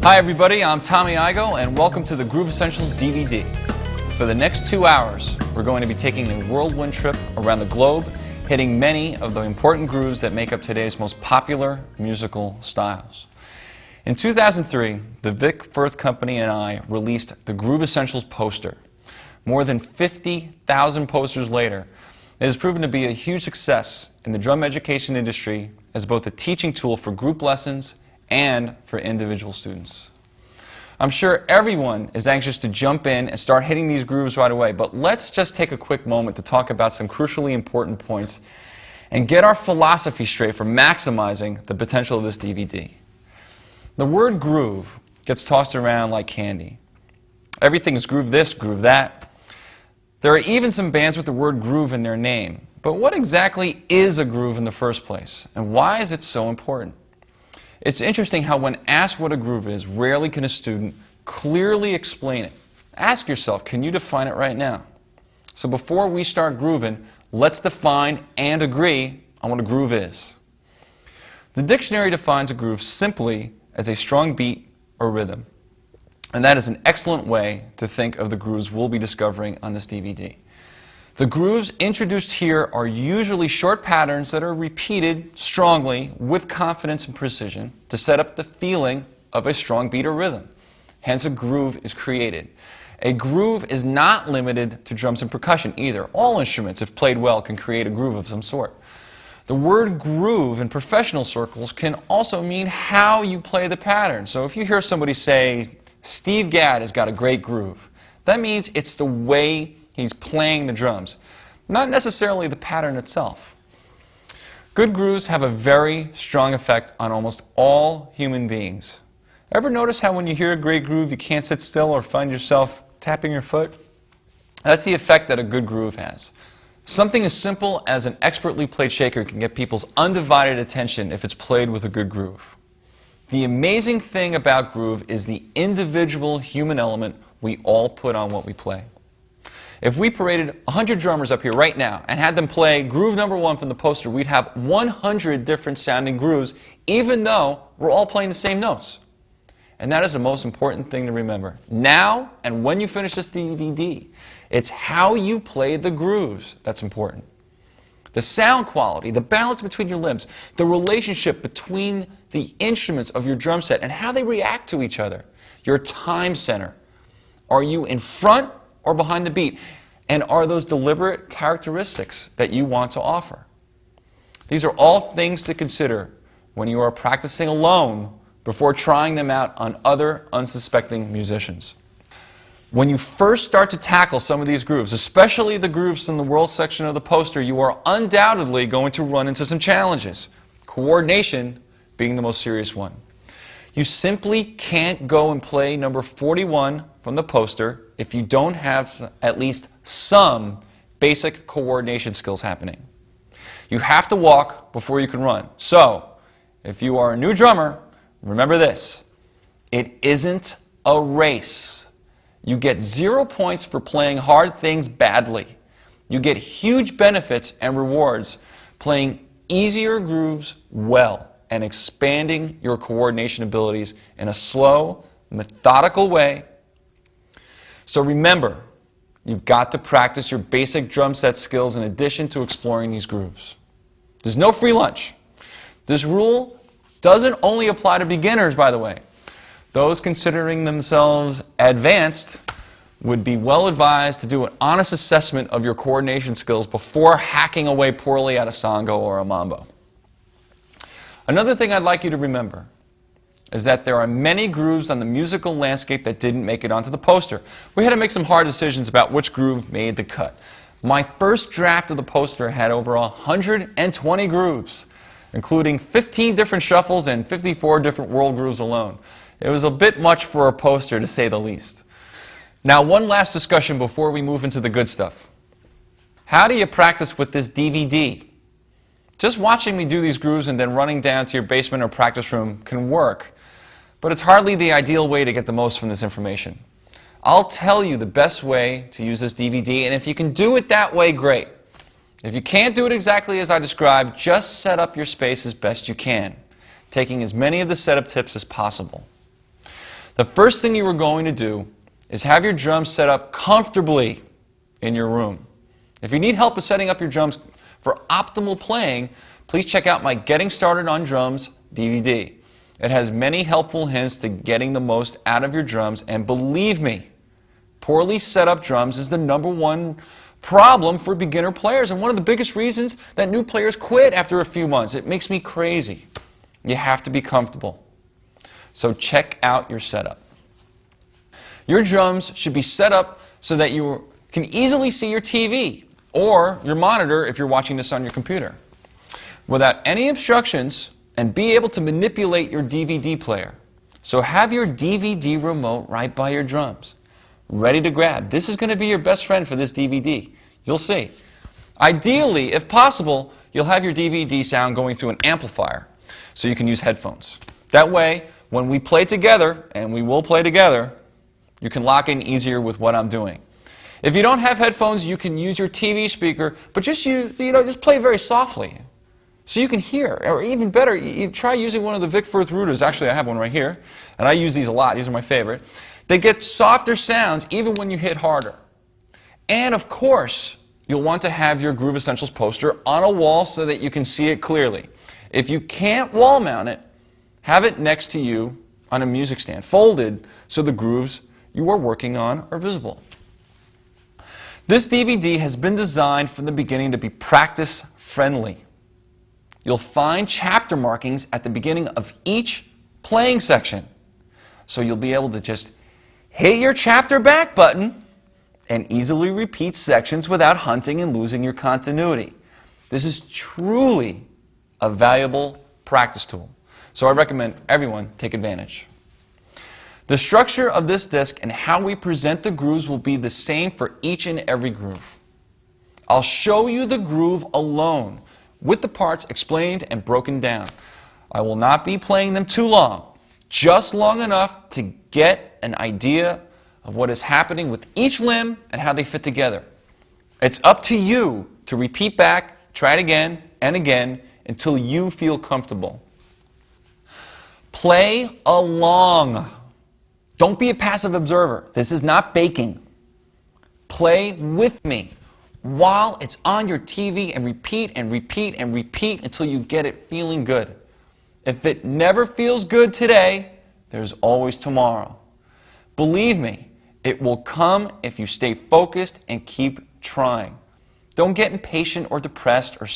Hi everybody, I'm Tommy Igo and welcome to the Groove Essentials DVD. For the next 2 hours, we're going to be taking a whirlwind trip around the globe, hitting many of the important grooves that make up today's most popular musical styles. In 2003, the Vic Firth Company and I released the Groove Essentials poster. More than 50,000 posters later, it has proven to be a huge success in the drum education industry as both a teaching tool for group lessons and for individual students. I'm sure everyone is anxious to jump in and start hitting these grooves right away, but let's just take a quick moment to talk about some crucially important points and get our philosophy straight for maximizing the potential of this DVD. The word groove gets tossed around like candy. Everything is groove this, groove that. There are even some bands with the word groove in their name. But what exactly is a groove in the first place, and why is it so important? It's interesting how when asked what a groove is, rarely can a student clearly explain it. Ask yourself, can you define it right now? So before we start grooving, let's define and agree on what a groove is. The dictionary defines a groove simply as a strong beat or rhythm. And that is an excellent way to think of the grooves we'll be discovering on this DVD. The grooves introduced here are usually short patterns that are repeated strongly with confidence and precision to set up the feeling of a strong beat or rhythm. Hence, a groove is created. A groove is not limited to drums and percussion either. All instruments, if played well, can create a groove of some sort. The word groove in professional circles can also mean how you play the pattern. So if you hear somebody say, Steve Gadd has got a great groove, that means it's the way he's playing the drums, not necessarily the pattern itself. Good grooves have a very strong effect on almost all human beings. Ever notice how when you hear a great groove you can't sit still or find yourself tapping your foot? That's the effect that a good groove has. Something as simple as an expertly played shaker can get people's undivided attention if it's played with a good groove. The amazing thing about groove is the individual human element we all put on what we play. If we paraded 100 drummers up here right now and had them play groove number 1 from the poster, we'd have 100 different sounding grooves, even though we're all playing the same notes. And that is the most important thing to remember. Now, and when you finish this DVD, it's how you play the grooves that's important. The sound quality, the balance between your limbs, the relationship between the instruments of your drum set and how they react to each other. Your time center. Are you in front or behind the beat? And are those deliberate characteristics that you want to offer? These are all things to consider when you are practicing alone before trying them out on other unsuspecting musicians. When you first start to tackle some of these grooves, especially the grooves in the world section of the poster, you are undoubtedly going to run into some challenges, coordination being the most serious one. You simply can't go and play number 41 from the poster if you don't have at least some basic coordination skills happening. You have to walk before you can run. So, if you are a new drummer, remember this: it isn't a race. You get 0 points for playing hard things badly. You get huge benefits and rewards playing easier grooves well and expanding your coordination abilities in a slow, methodical way. So remember, you've got to practice your basic drum set skills in addition to exploring these grooves. There's no free lunch. This rule doesn't only apply to beginners, by the way. Those considering themselves advanced would be well advised to do an honest assessment of your coordination skills before hacking away poorly at a sango or a mambo. Another thing I'd like you to remember is that there are many grooves on the musical landscape that didn't make it onto the poster. We had to make some hard decisions about which groove made the cut. My first draft of the poster had over 120 grooves, including 15 different shuffles and 54 different world grooves alone. It was a bit much for a poster, to say the least. Now, one last discussion before we move into the good stuff. How do you practice with this DVD? Just watching me do these grooves and then running down to your basement or practice room can work, but it's hardly the ideal way to get the most from this information. I'll tell you the best way to use this DVD, and if you can do it that way, great. If you can't do it exactly as I described, just set up your space as best you can, taking as many of the setup tips as possible. The first thing you are going to do is have your drums set up comfortably in your room. If you need help with setting up your drums for optimal playing, please check out my Getting Started on Drums DVD. It has many helpful hints to getting the most out of your drums, and believe me, poorly set up drums is the #1 problem for beginner players and one of the biggest reasons that new players quit after a few months. It makes me crazy. You have to be comfortable. So check out your setup. Your drums should be set up so that you can easily see your TV or your monitor if you're watching this on your computer without any obstructions, and be able to manipulate your DVD player. So have your DVD remote right by your drums, ready to grab. This is going to be your best friend for this DVD. You'll see. Ideally, if possible, you'll have your DVD sound going through an amplifier so you can use headphones. That way, when we play together, and we will play together, you can lock in easier with what I'm doing. If you don't have headphones, you can use your TV speaker, but just play very softly so you can hear. Or even better, you try using one of the Vic Firth routers. Actually, I have one right here, and I use these a lot. These are my favorite. They get softer sounds even when you hit harder. And of course, you'll want to have your Groove Essentials poster on a wall so that you can see it clearly. If you can't wall mount it, have it next to you on a music stand, folded so the grooves you are working on are visible. This DVD has been designed from the beginning to be practice-friendly. You'll find chapter markings at the beginning of each playing section, so you'll be able to just hit your chapter back button and easily repeat sections without hunting and losing your continuity. This is truly a valuable practice tool, so I recommend everyone take advantage. The structure of this disc and how we present the grooves will be the same for each and every groove. I'll show you the groove alone, with the parts explained and broken down. I will not be playing them too long, just long enough to get an idea of what is happening with each limb and how they fit together. It's up to you to repeat back, try it again and again until you feel comfortable. Play along. Don't be a passive observer. This is not baking. Play with me while it's on your TV and repeat and repeat and repeat until you get it feeling good. If it never feels good today, there's always tomorrow. Believe me, it will come if you stay focused and keep trying. Don't get impatient or depressed, or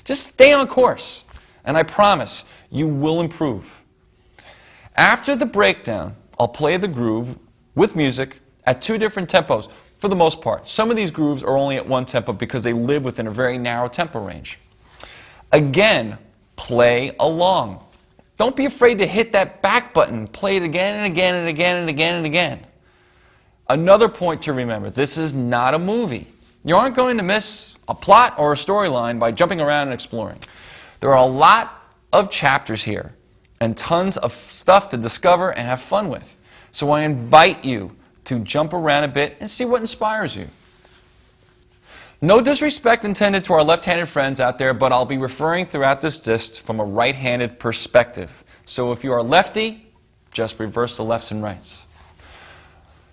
just stay on course, and I promise you will improve. After the breakdown, I'll play the groove with music at 2 different tempos for the most part. Some of these grooves are only at 1 tempo because they live within a very narrow tempo range. Again, play along. Don't be afraid to hit that back button. Play it again and again and again and again and again. Another point to remember, this is not a movie. You aren't going to miss a plot or a storyline by jumping around and exploring. There are a lot of chapters here and tons of stuff to discover and have fun with. So I invite you to jump around a bit and see what inspires you. No disrespect intended to our left-handed friends out there, but I'll be referring throughout this disc from a right-handed perspective. So if you are lefty, just reverse the lefts and rights.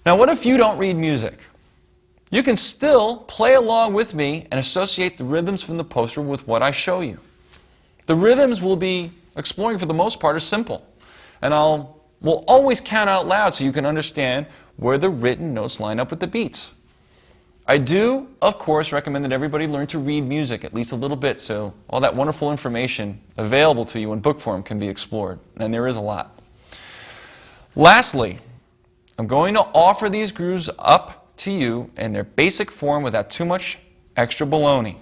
Now, what if you don't read music? You can still play along with me and associate the rhythms from the poster with what I show you. The rhythms we'll be exploring for the most part are simple, and we'll always count out loud so you can understand where the written notes line up with the beats. I do, of course, recommend that everybody learn to read music at least a little bit so all that wonderful information available to you in book form can be explored, and there is a lot. Lastly, I'm going to offer these grooves up to you in their basic form without too much extra baloney.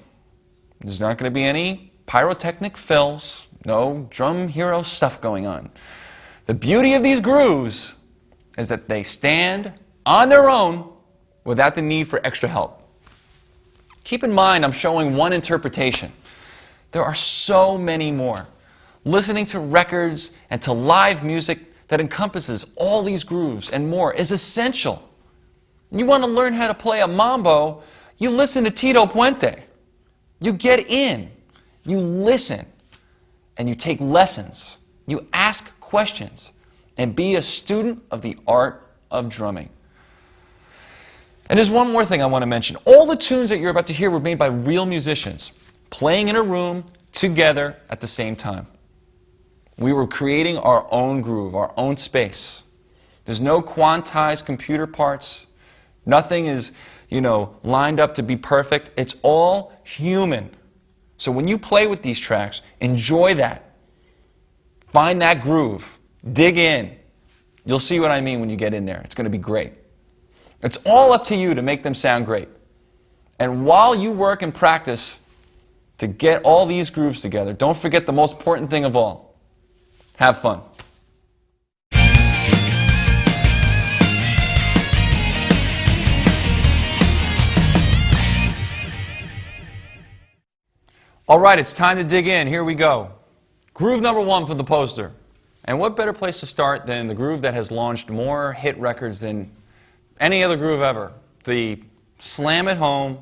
There's not going to be any pyrotechnic fills, no drum hero stuff going on. The beauty of these grooves is that they stand on their own without the need for extra help. Keep in mind, I'm showing one interpretation. There are so many more. Listening to records and to live music that encompasses all these grooves and more is essential. You want to learn how to play a mambo, you listen to Tito Puente. You get in, you listen, and you take lessons. You ask questions, and be a student of the art of drumming. And there's one more thing I want to mention. All the tunes that you're about to hear were made by real musicians, playing in a room together at the same time. We were creating our own groove, our own space. There's no quantized computer parts. Nothing is, lined up to be perfect. It's all human. So when you play with these tracks, enjoy that. Find that groove. Dig in. You'll see what I mean when you get in there. It's going to be great. It's all up to you to make them sound great. And while you work and practice to get all these grooves together, don't forget the most important thing of all. Have fun. All right, it's time to dig in. Here we go. Groove number 1 for the poster. And what better place to start than the groove that has launched more hit records than any other groove ever? The slam it home,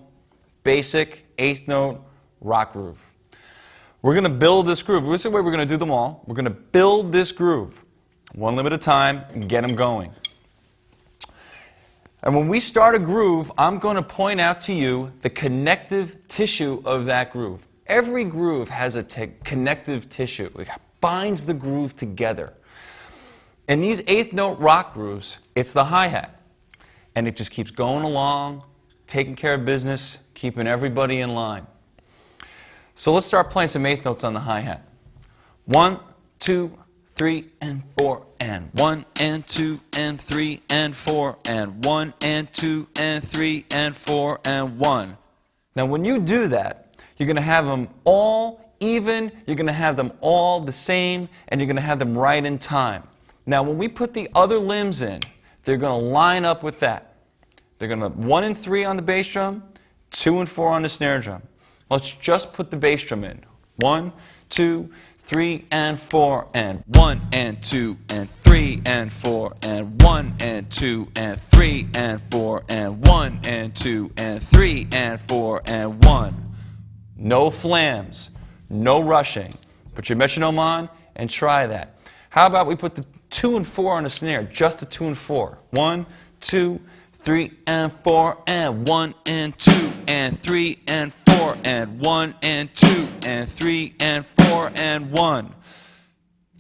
basic 8th note rock groove. We're going to build this groove. This is the way we're going to do them all. We're going to build this groove one limb at a time and get them going. And when we start a groove, I'm going to point out to you the connective tissue of that groove. Every groove has a connective tissue. It binds the groove together. In these 8th note rock grooves, it's the hi-hat. And it just keeps going along, taking care of business, keeping everybody in line. So let's start playing some 8th notes on the hi-hat. 1, 2, 3, and 4, and 1, and 2, and 3, and 4, and 1, and 2, and 3, and 4, and 1. Now when you do that, you're going to have them all even, you're going to have them all the same, and you're going to have them right in time. Now when we put the other limbs in, they're going to line up with that. They're going to 1 and 3 on the bass drum, 2 and 4 on the snare drum. Let's just put the bass drum in. 1, 2, 3, and 4, and 1, and 2, and 3, and 4, and 1, and 2, and 3, and 4, and 1, and 2, and 3, and 4, and 1. No flams, no rushing. Put your metronome on and try that. How about we put the 2 and 4 on the snare, just the 2 and 4. 1, 2, 3, and 4, and 1, and 2, and 3, and 4, and 1, and 2, and 3, and 4, and 1.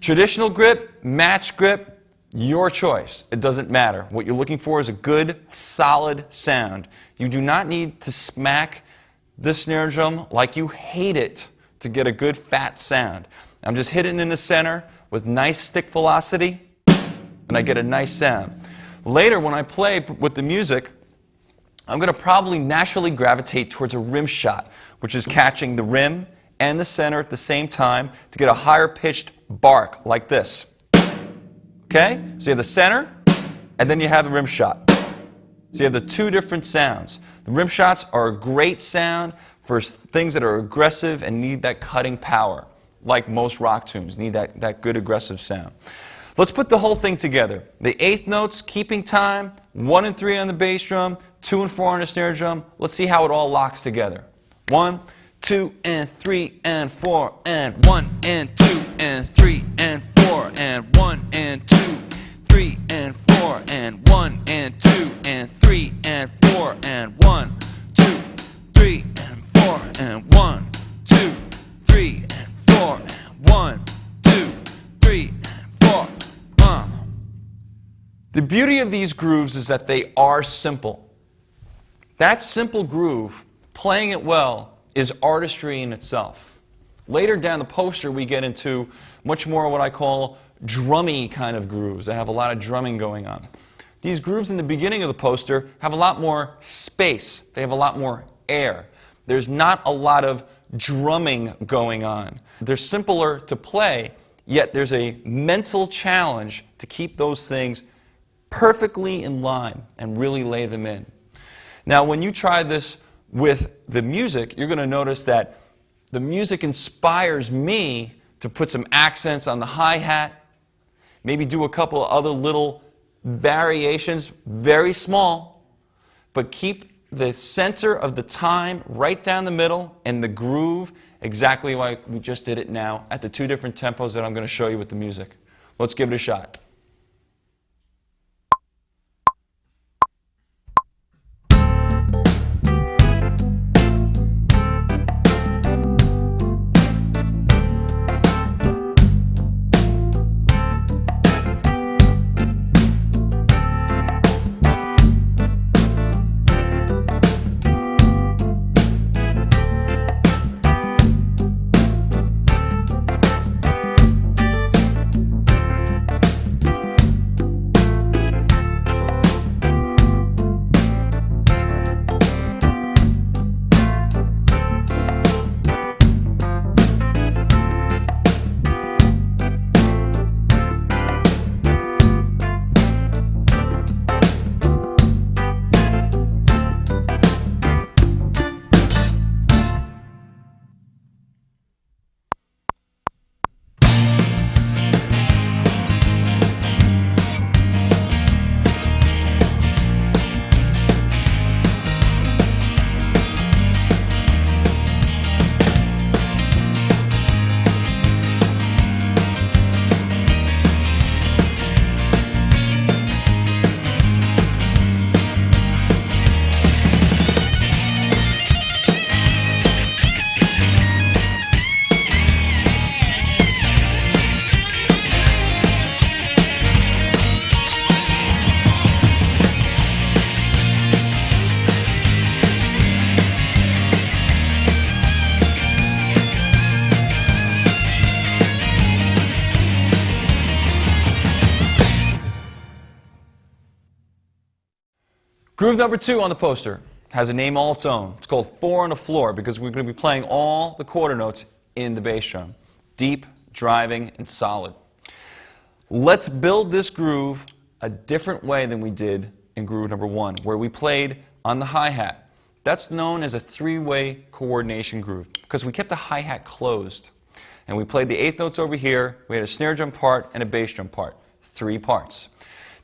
Traditional grip, match grip, your choice. It doesn't matter. What you're looking for is a good, solid sound. You do not need to smack the snare drum like you hate it to get a good fat sound. I'm just hitting in the center with nice stick velocity, and I get a nice sound. Later, when I play with the music, I'm going to probably naturally gravitate towards a rim shot, which is catching the rim and the center at the same time to get a higher pitched bark like this. Okay? So you have the center, and then you have the rim shot. So you have the two different sounds. The rim shots are a great sound for things that are aggressive and need that cutting power, like most rock tunes, need that good aggressive sound. Let's put the whole thing together. The 8th notes, keeping time, 1 and 3 on the bass drum, 2 and 4 on the snare drum. Let's see how it all locks together. 1, 2, and 3, and 4, and 1, and 2, and 3, and 4, and 1, and 2, 3, and 4, and 1, and 2, and 3, and 4, and 1, 2, 3, and 4, and 1, 2, 3, and 4, and 1, 2, 3, and 4. The beauty of these grooves is that they are simple. That simple groove, playing it well, is artistry in itself. Later down the poster, we get into much more what I call drummy kind of grooves that have a lot of drumming going on. These grooves in the beginning of the poster have a lot more space. They have a lot more air. There's not a lot of drumming going on. They're simpler to play, yet there's a mental challenge to keep those things perfectly in line and really lay them in. Now, when you try this with the music, you're going to notice that the music inspires me to put some accents on the hi-hat, maybe do a couple of other little variations, very small, but keep the center of the time right down the middle and the groove exactly like we just did it now at the two different tempos that I'm going to show you with the music. Let's give it a shot. Groove number 2 on the poster has a name all its own. It's called 4 on the Floor because we're going to be playing all the quarter notes in the bass drum. Deep, driving, and solid. Let's build this groove a different way than we did in groove number 1, where we played on the hi-hat. That's known as a 3-way coordination groove because we kept the hi-hat closed. And we played the eighth notes over here. We had a snare drum part and a bass drum part. 3 parts.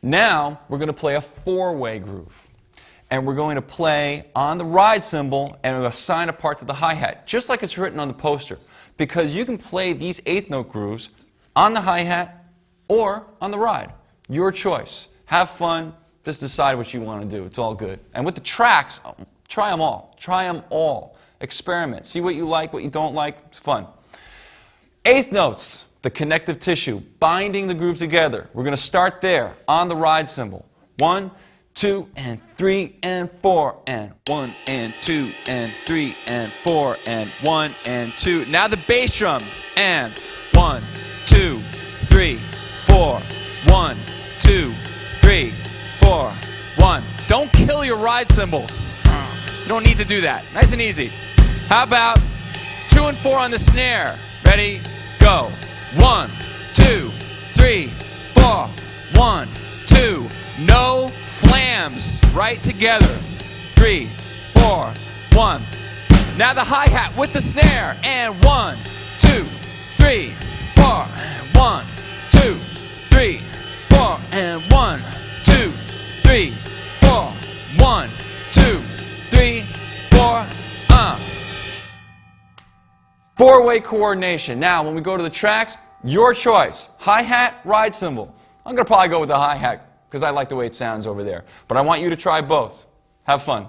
Now we're going to play a 4-way groove. And we're going to play on the ride cymbal and we'll assign a part to the hi-hat, just like it's written on the poster. Because you can play these eighth note grooves on the hi-hat or on the ride. Your choice. Have fun. Just decide what you want to do. It's all good. And with the tracks, try them all. Try them all. Experiment. See what you like, what you don't like. It's fun. Eighth notes, the connective tissue, binding the groove together. We're going to start there on the ride cymbal. 1, 2, and 3, and 4, and 1, and 2, and 3, and 4, and 1, and 2. Now the bass drum, and 1, 2, 3, 4, 1, 2, 3, 4, 1. Don't kill your ride cymbal. You don't need to do that. Nice and easy. How about 2 and 4 on the snare? Ready? Go. 1, 2, 3, 4, 1, 2. No flams. Right together. 3, 4, 1. Now the hi-hat with the snare. And 1, 2, 3, 4. 1, 2, 3, 4. And 1, 2, 3, 4. 1, 2, 3, 4. 4-way coordination. Now, when we go to the tracks, your choice. Hi-hat, ride cymbal. I'm going to probably go with the hi-hat because I like the way it sounds over there. But I want you to try both. Have fun.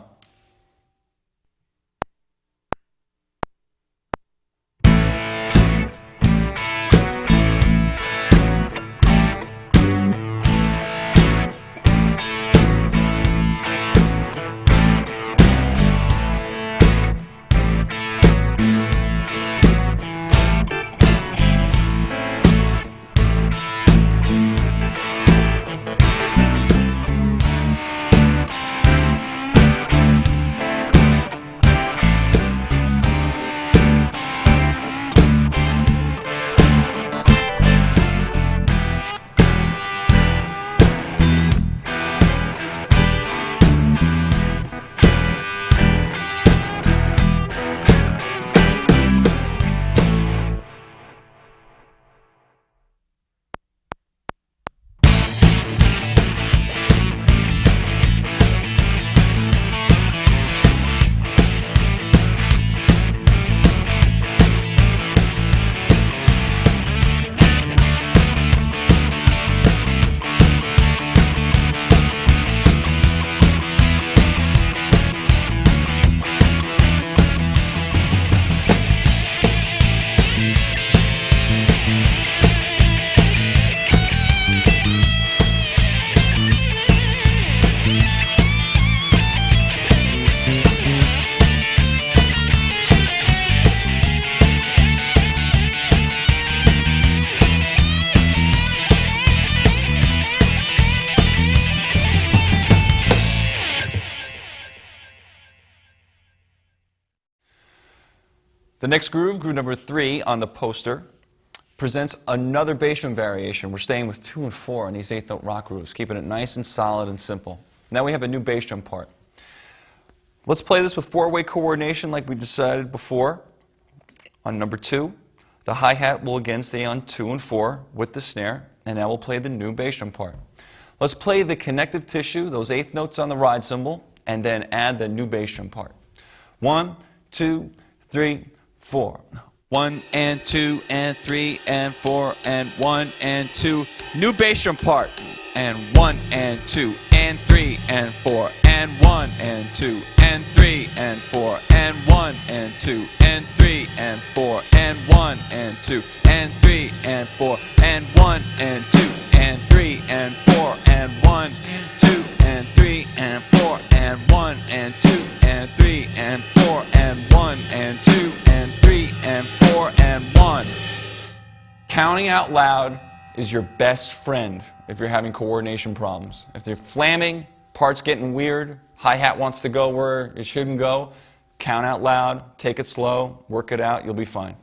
The next groove, groove number 3 on the poster, presents another bass drum variation. We're staying with 2 and 4 on these 8th-note rock grooves, keeping it nice and solid and simple. Now we have a new bass drum part. Let's play this with 4-way coordination like we decided before. On number 2, the hi-hat will again stay on 2 and 4 with the snare, and now we'll play the new bass drum part. Let's play the connective tissue, those 8th notes on the ride cymbal, and then add the new bass drum part. 1, 2, 3, 4. 1 and 2 and 3 and 4 and 1 and 2. New bass drum part. And 1 and 2 and 3 and 4 and 1 and 2 and 3 and 4 and 1 and 2 and 3 and 4 and 1 and 2 and 3 and 4 and 1 and 2 and 3 and 4 and 1 and 2 and 3 and 4 and 1 and 2 and 3 and 4 and 1 and 2 and 3 and 4 and 1. Counting out loud is your best friend if you're having coordination problems. If they're flamming, parts getting weird, Hi-hat wants to go where it shouldn't go. Count out loud, take it slow, work it out, you'll be fine.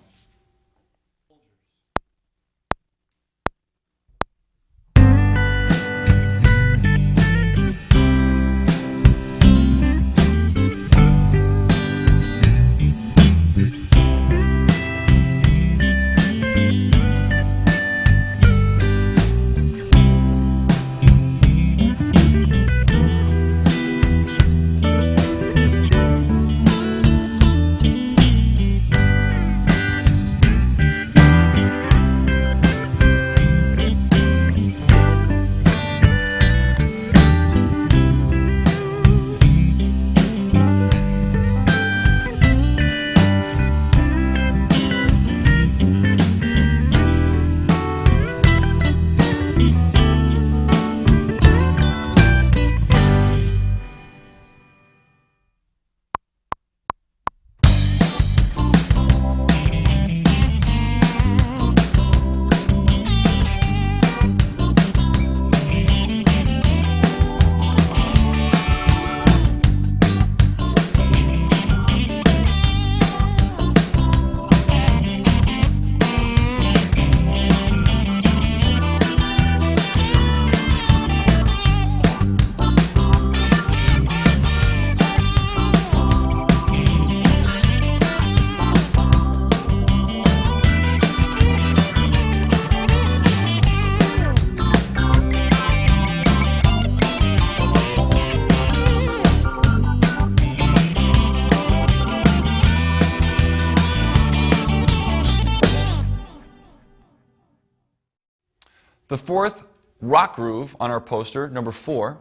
The fourth rock groove on our poster, number 4,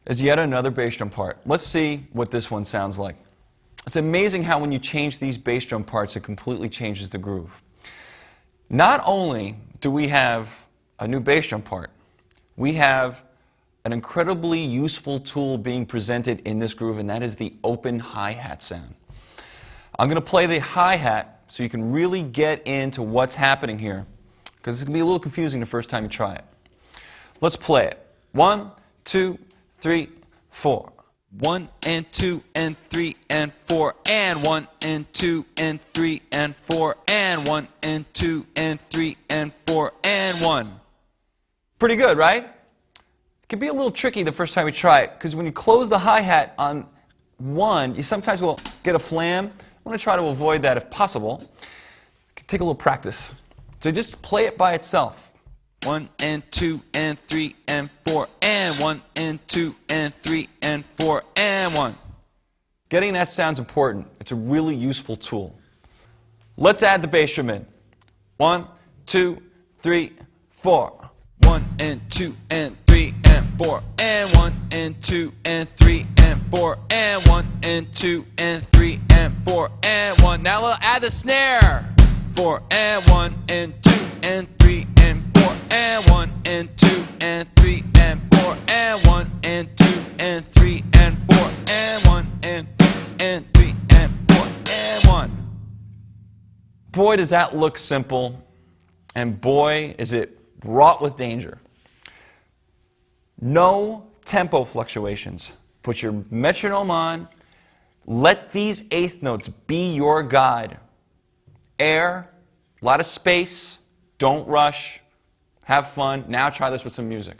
is yet another bass drum part. Let's see what this one sounds like. It's amazing how when you change these bass drum parts, it completely changes the groove. Not only do we have a new bass drum part, we have an incredibly useful tool being presented in this groove, and that is the open hi-hat sound. I'm going to play the hi-hat so you can really get into what's happening here, because it's going to be a little confusing the first time you try it. Let's play it. 1, 2, 3, 4. 1 and 2 and 3 and 4 and 1 and 2 and 3 and 4 and 1 and 2 and 3 and 4 and 1. Pretty good, right? It can be a little tricky the first time you try it, because when you close the hi-hat on 1, you sometimes will get a flam. I want to try to avoid that if possible. It can take a little practice. So just play it by itself. 1 and 2 and 3 and 4 and 1 and 2 and 3 and 4 and 1. Getting that sound's important. It's a really useful tool. Let's add the bass drum in. 1, 2, 3, 4. 1 and 2 and 3 and 4 and 1 and 2 and 3 and 4 and 1 and 2 and 3 and 4 and 1. Now we'll add the snare. 4 and 1 and 2 and 3 and 4 and 1 and 2 and 3 and 4 and 1 and 2 and 3 and 4 and 1 and 3 and 4 and 1. Boy, does that look simple, and boy, is it wrought with danger. No tempo fluctuations. Put your metronome on. Let these eighth notes be your guide. Air, a lot of space, don't rush, have fun. Now try this with some music.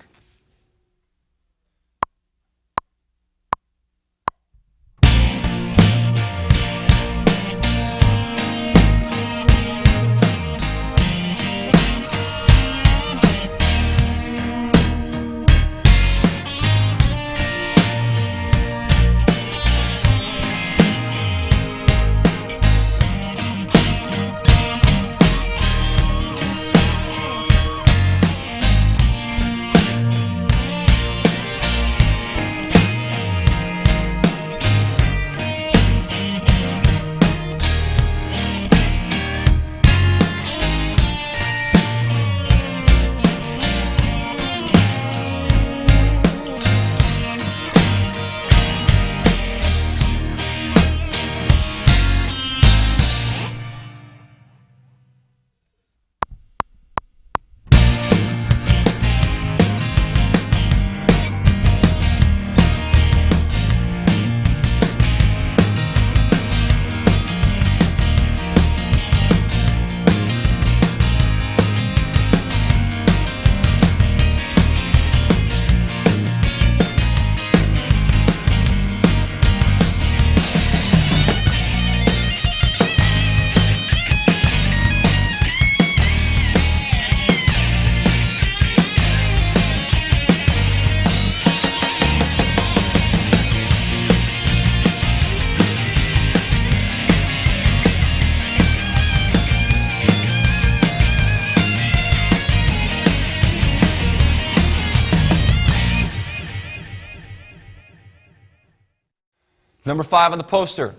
Number 5 on the poster,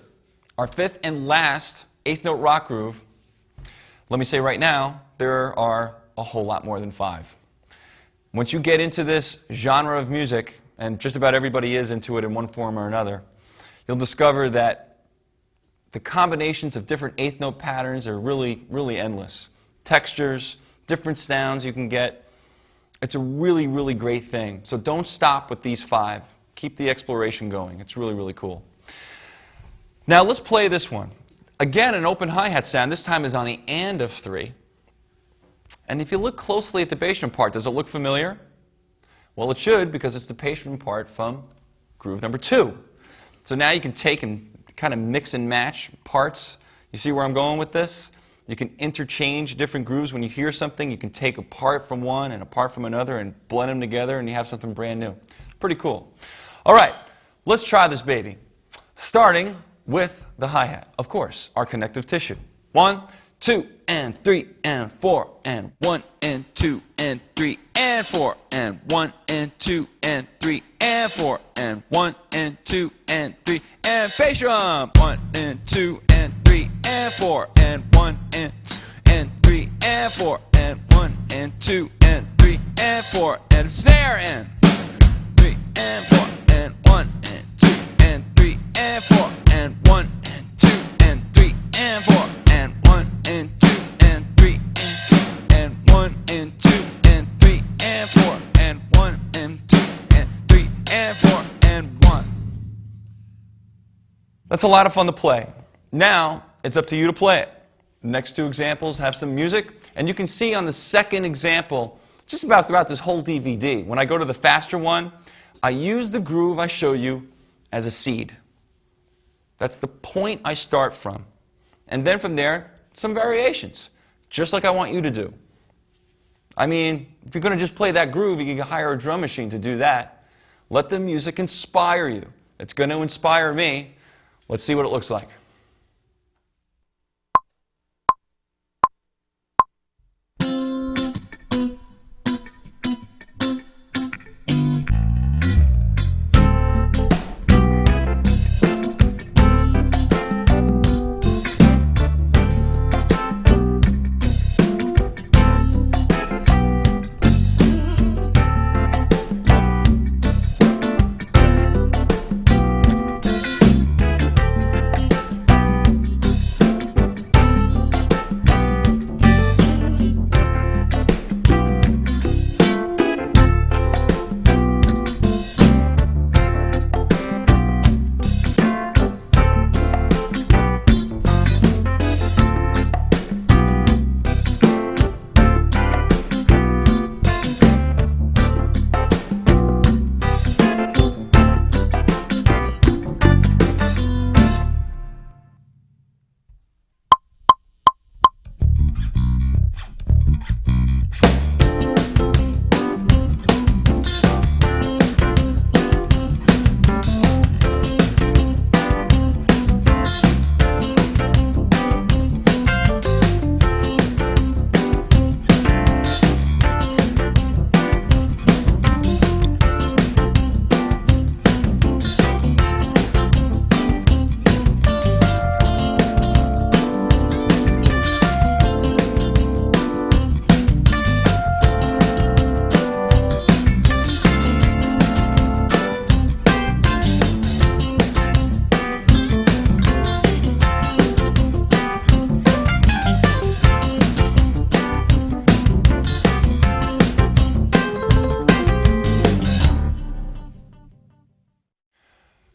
our 5th and last 8th note rock groove. Let me say right now, there are a whole lot more than 5. Once you get into this genre of music, and just about everybody is into it in one form or another, you'll discover that the combinations of different 8th note patterns are really, really endless. Textures, different sounds you can get. It's a really, really great thing. So don't stop with these 5. Keep the exploration going. It's really, really cool. Now let's play this one. Again, an open hi-hat sound. This time is on the and of 3. And if you look closely at the bass drum part, does it look familiar? Well, it should, because it's the bass drum part from groove number 2. So now you can take and kind of mix and match parts. You see where I'm going with this? You can interchange different grooves. When you hear something, you can take a part from one and a part from another and blend them together, and you have something brand new. Pretty cool. All right, let's try this baby. Starting with the hi-hat, of course, our connective tissue. 1, 2, and 3, and 4, and 1, and 2, and 3, and 4, and 1, and 2, and 3, and 4, and 1, and 2, and 3, and bass drum. 1, and 2, and 3, and 4, and 1, and 3, and 4, and 1, and 2, and 3, and 4, and snare, and 3, and 4, and 1, and 2, and 3, and 4, and 1, and 2, and 3, and 4, and 1, and 2, and 3, and 1, and 2, and 3, and 4, and 1, and 2, and 3, and 4, and 1. That's a lot of fun to play. Now, it's up to you to play it. The next 2 examples have some music, and you can see on the second example, just about throughout this whole DVD, when I go to the faster one, I use the groove I show you as a seed. That's the point I start from. And then from there, some variations, just like I want you to do. I mean, if you're going to just play that groove, you can hire a drum machine to do that. Let the music inspire you. It's going to inspire me. Let's see what it looks like.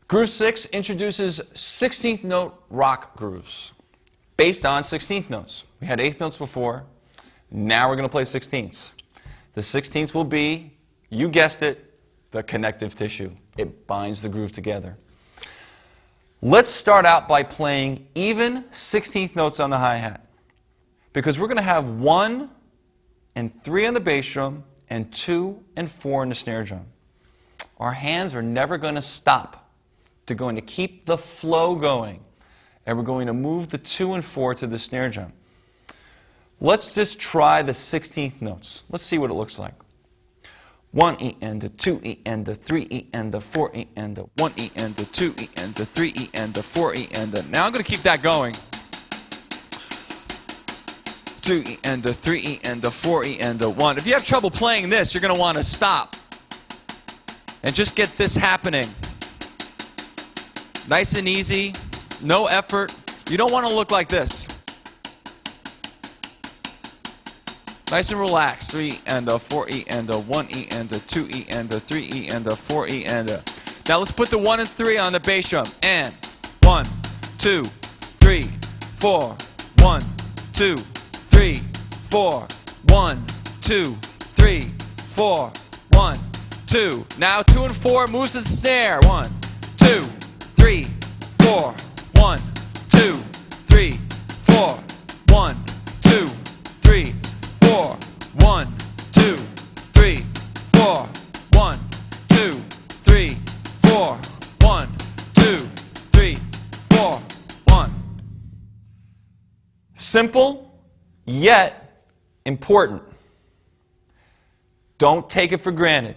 Groove 6 introduces 16th note rock grooves based on 16th notes. We had 8th notes before. Now we're going to play 16ths. The 16ths will be, you guessed it, the connective tissue. It binds the groove together. Let's start out by playing even 16th notes on the hi-hat, because we're going to have 1 and 3 on the bass drum and 2 and 4 on the snare drum. Our hands are never going to stop. They're going to keep the flow going, and we're going to move the 2 and 4 to the snare drum. Let's just try the 16th notes. Let's see what it looks like. 1 E and a 2 E and a 3 E and a 4 E and a 1 E and a 2 E and a 3 E and a 4 E and a. Now I'm going to keep that going. 2 E and a 3 E and a 4 E and a 1. If you have trouble playing this, you're going to want to stop and just get this happening. Nice and easy, no effort. You don't want to look like this. Nice and relaxed. 3 and a 4 E and a 1 E and a 2 E and a 3 E and a 4 E and a. Now let's put the 1 and 3 on the bass drum. And 1, 2, 3, 4. 1, 2, 3, 4. 1, 2, 3, 4. 1, 2. Now 2 and 4 moves the snare. 1, 2, 3, 4. 1, 2, 3, 4. 1, 2, 3, 4. 1, 2, 3, 4. 1, 2, 3, 4. 1, 2, 3, 4. 1. Simple, yet important. Don't take it for granted.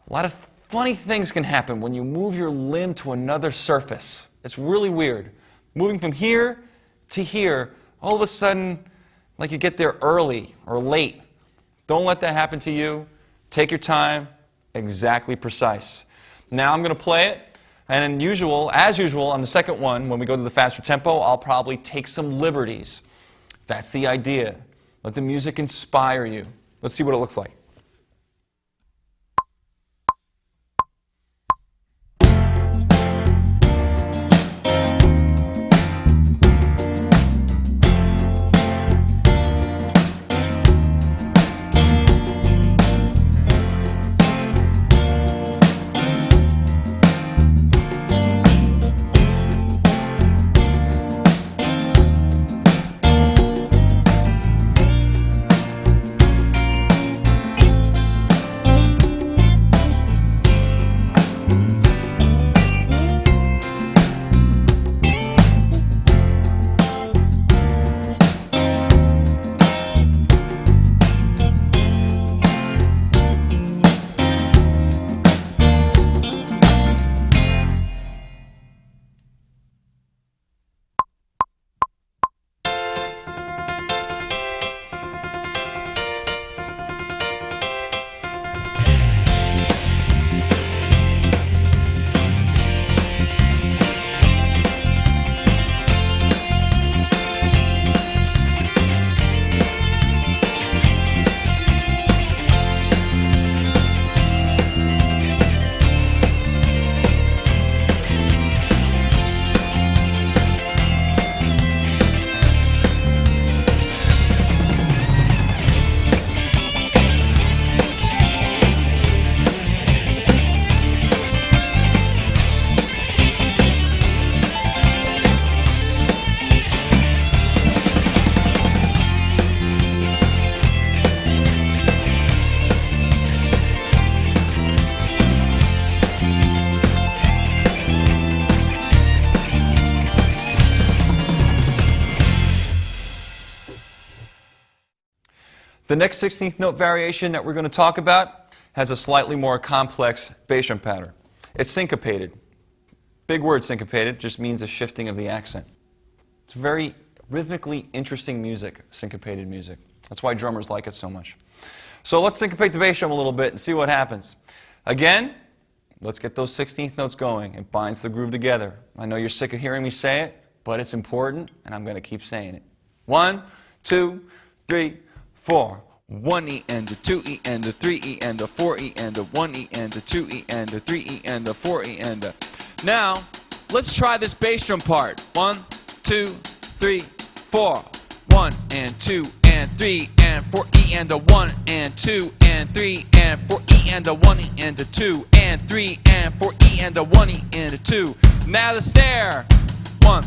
A lot of funny things can happen when you move your limb to another surface. It's really weird. Moving from here to here, all of a sudden, like you get there early or late. Don't let that happen to you. Take your time, exactly precise. Now I'm going to play it, and as usual, on the second one, when we go to the faster tempo, I'll probably take some liberties. That's the idea. Let the music inspire you. Let's see what it looks like. The next 16th note variation that we're going to talk about has a slightly more complex bass drum pattern. It's syncopated. Big word, syncopated, just means a shifting of the accent. It's very rhythmically interesting music, syncopated music. That's why drummers like it so much. So let's syncopate the bass drum a little bit and see what happens. Again, let's get those 16th notes going. It binds the groove together. I know you're sick of hearing me say it, but it's important, and I'm going to keep saying it. 1, 2, 3, 4. 1 E and a 2 E and a 3 E and a 4 E and a 1 E and a 2 E and a 3 E and a 4 E and a. Now, let's try this bass drum part. 1, 2, 3, 4. 1 and 2 and 3 and 4 E and a 1 and 2 and 3 and 4 E and a 1 E and a 2 and 3 and 4 E and a 1 E and a 2. Now the snare. 1,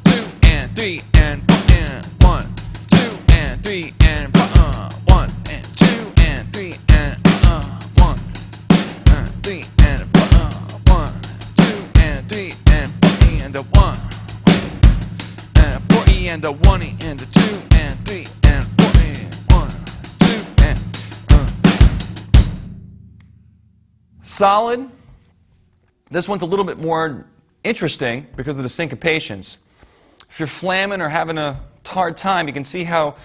2 and 3 and 4 and 1, 2 and 3 and 4. 1 and 2 and 3 and 1 and 3 and 4. 1, 2 and 3 and 4 E and a 1 and 4 E and a 1 E and a 2 and 3 and 4 E 1, 2 and Solid. This one's a little bit more interesting because of the syncopations. If you're flamming or having a hard time, you can see how,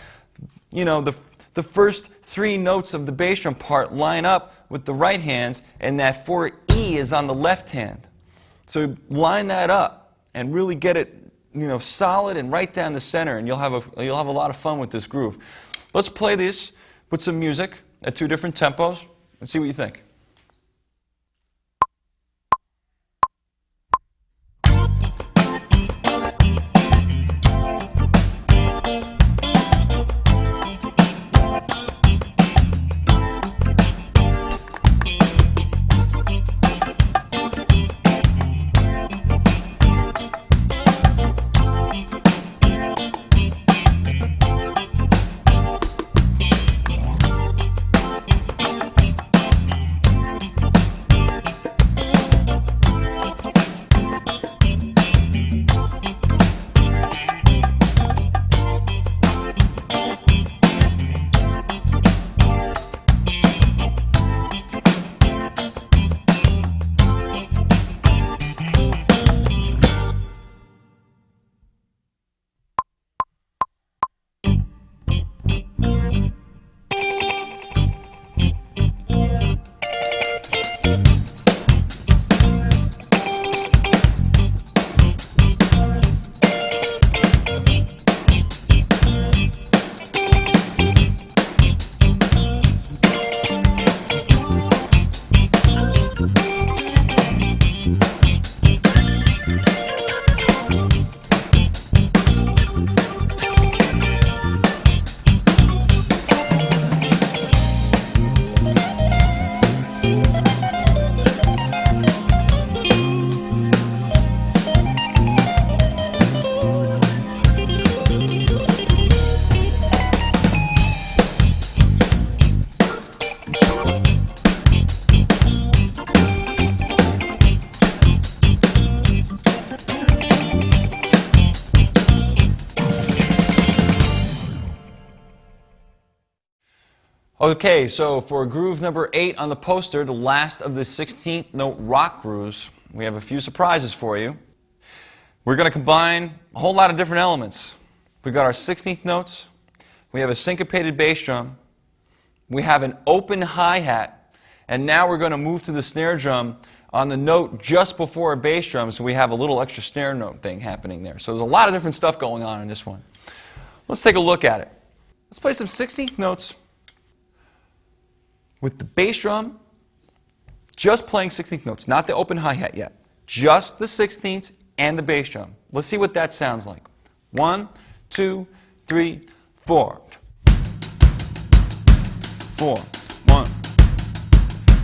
the first three notes of the bass drum part line up with the right hands, and that 4E is on the left hand. So line that up and really get it, solid and right down the center, and you'll have a lot of fun with this groove. Let's play this with some music at two different tempos and see what you think. Okay, so for groove number 8 on the poster, the last of the 16th note rock grooves, we have a few surprises for you. We're going to combine a whole lot of different elements. We've got our 16th notes, we have a syncopated bass drum, we have an open hi-hat, and now we're going to move to the snare drum on the note just before a bass drum, so we have a little extra snare note thing happening there. So there's a lot of different stuff going on in this one. Let's take a look at it. Let's play some 16th notes with the bass drum, just playing 16th notes, not the open hi-hat yet. Just the 16th and the bass drum. Let's see what that sounds like. 1, 2, 3, 4. 4, 1.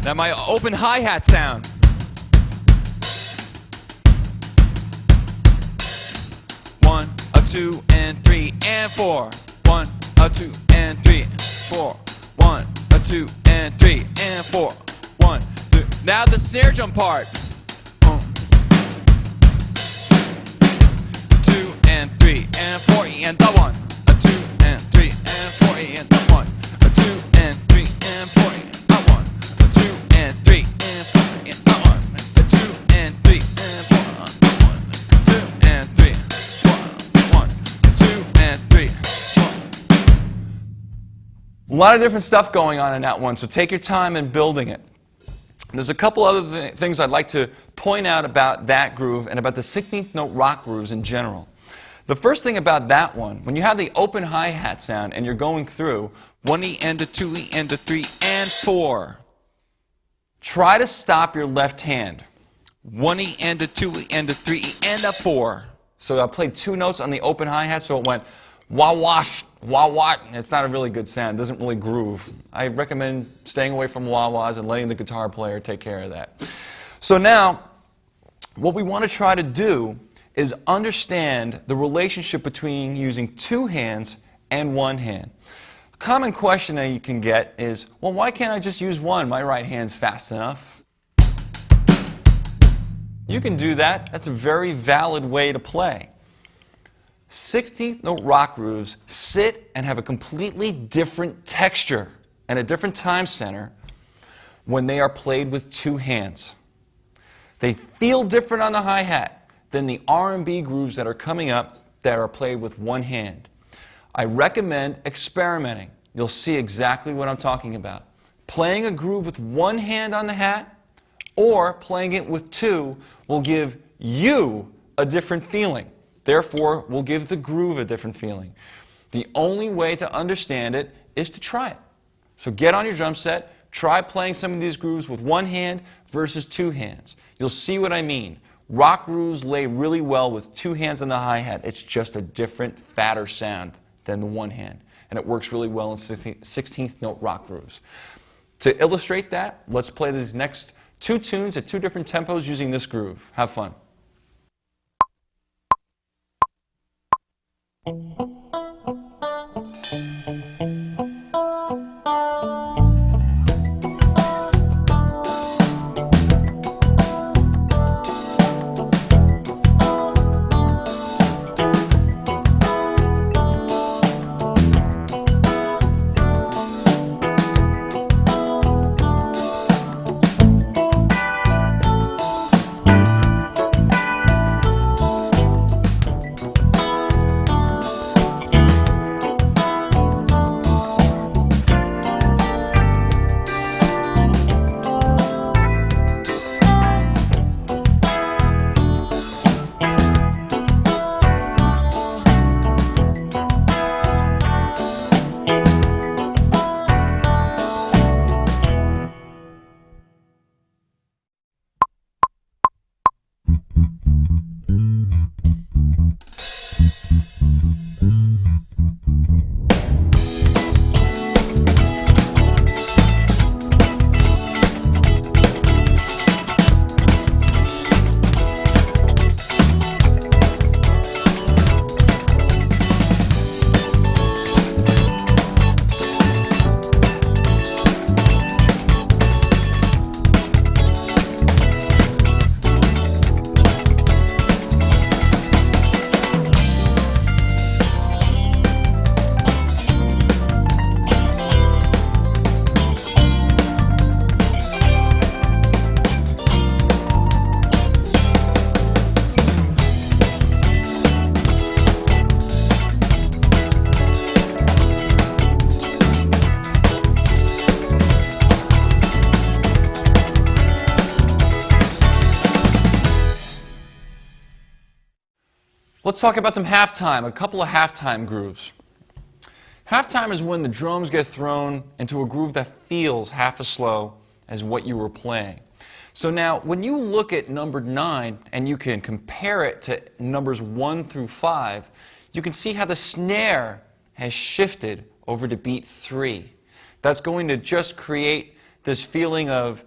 That my open hi-hat sound. 1, 2, and 3, and 4. 1, 2, and 3, 4. 1, 2, and 3, and 4. 1, 2. Now the snare drum part. 2 and 3 and 4 and the 1. 2 and 3 and 4 and the 1. 2 and 3 and 4 and the 1. 2 and 3 and 4 and the 1. 2 and 3 and 4 and the 1. 2 and 3 4 1 2 and 3 4. A lot of different stuff going on in that one, so take your time in building it. There's a couple other things I'd like to point out about that groove and about the 16th note rock grooves in general. The first thing about that one, when you have the open hi-hat sound and you're going through 1E and a 2E and a 3 and 4. try to stop your left hand. 1E and a 2E and a 3E and a 4. So I played two notes on the open hi-hat, so it went wah-wash, wah-wat. It's not a really good sound. It doesn't really groove. I recommend staying away from wah-wahs and letting the guitar player take care of that. So now, what we want to try to do is understand the relationship between using two hands and one hand. A common question that you can get is, well, why can't I just use one? My right hand's fast enough. You can do that. That's a very valid way to play. 16th note rock grooves sit and have a completely different texture and a different time center when they are played with two hands. They feel different on the hi-hat than the R&B grooves that are coming up that are played with one hand. I recommend experimenting. You'll see exactly what I'm talking about. Playing a groove with one hand on the hat or playing it with two will give you a different feeling. Therefore, will give the groove a different feeling. The only way to understand it is to try it. So get on your drum set, try playing some of these grooves with one hand versus two hands. You'll see what I mean. Rock grooves lay really well with two hands on the hi-hat. It's just a different, fatter sound than the one hand. And it works really well in 16th note rock grooves. To illustrate that, let's play these next two tunes at two different tempos using this groove. Have fun. Let's talk about some halftime, a couple of halftime grooves. Halftime is when the drums get thrown into a groove that feels half as slow as what you were playing. So now, when you look at number 9 and you can compare it to numbers 1 through 5, you can see how the snare has shifted over to beat 3. That's going to just create this feeling of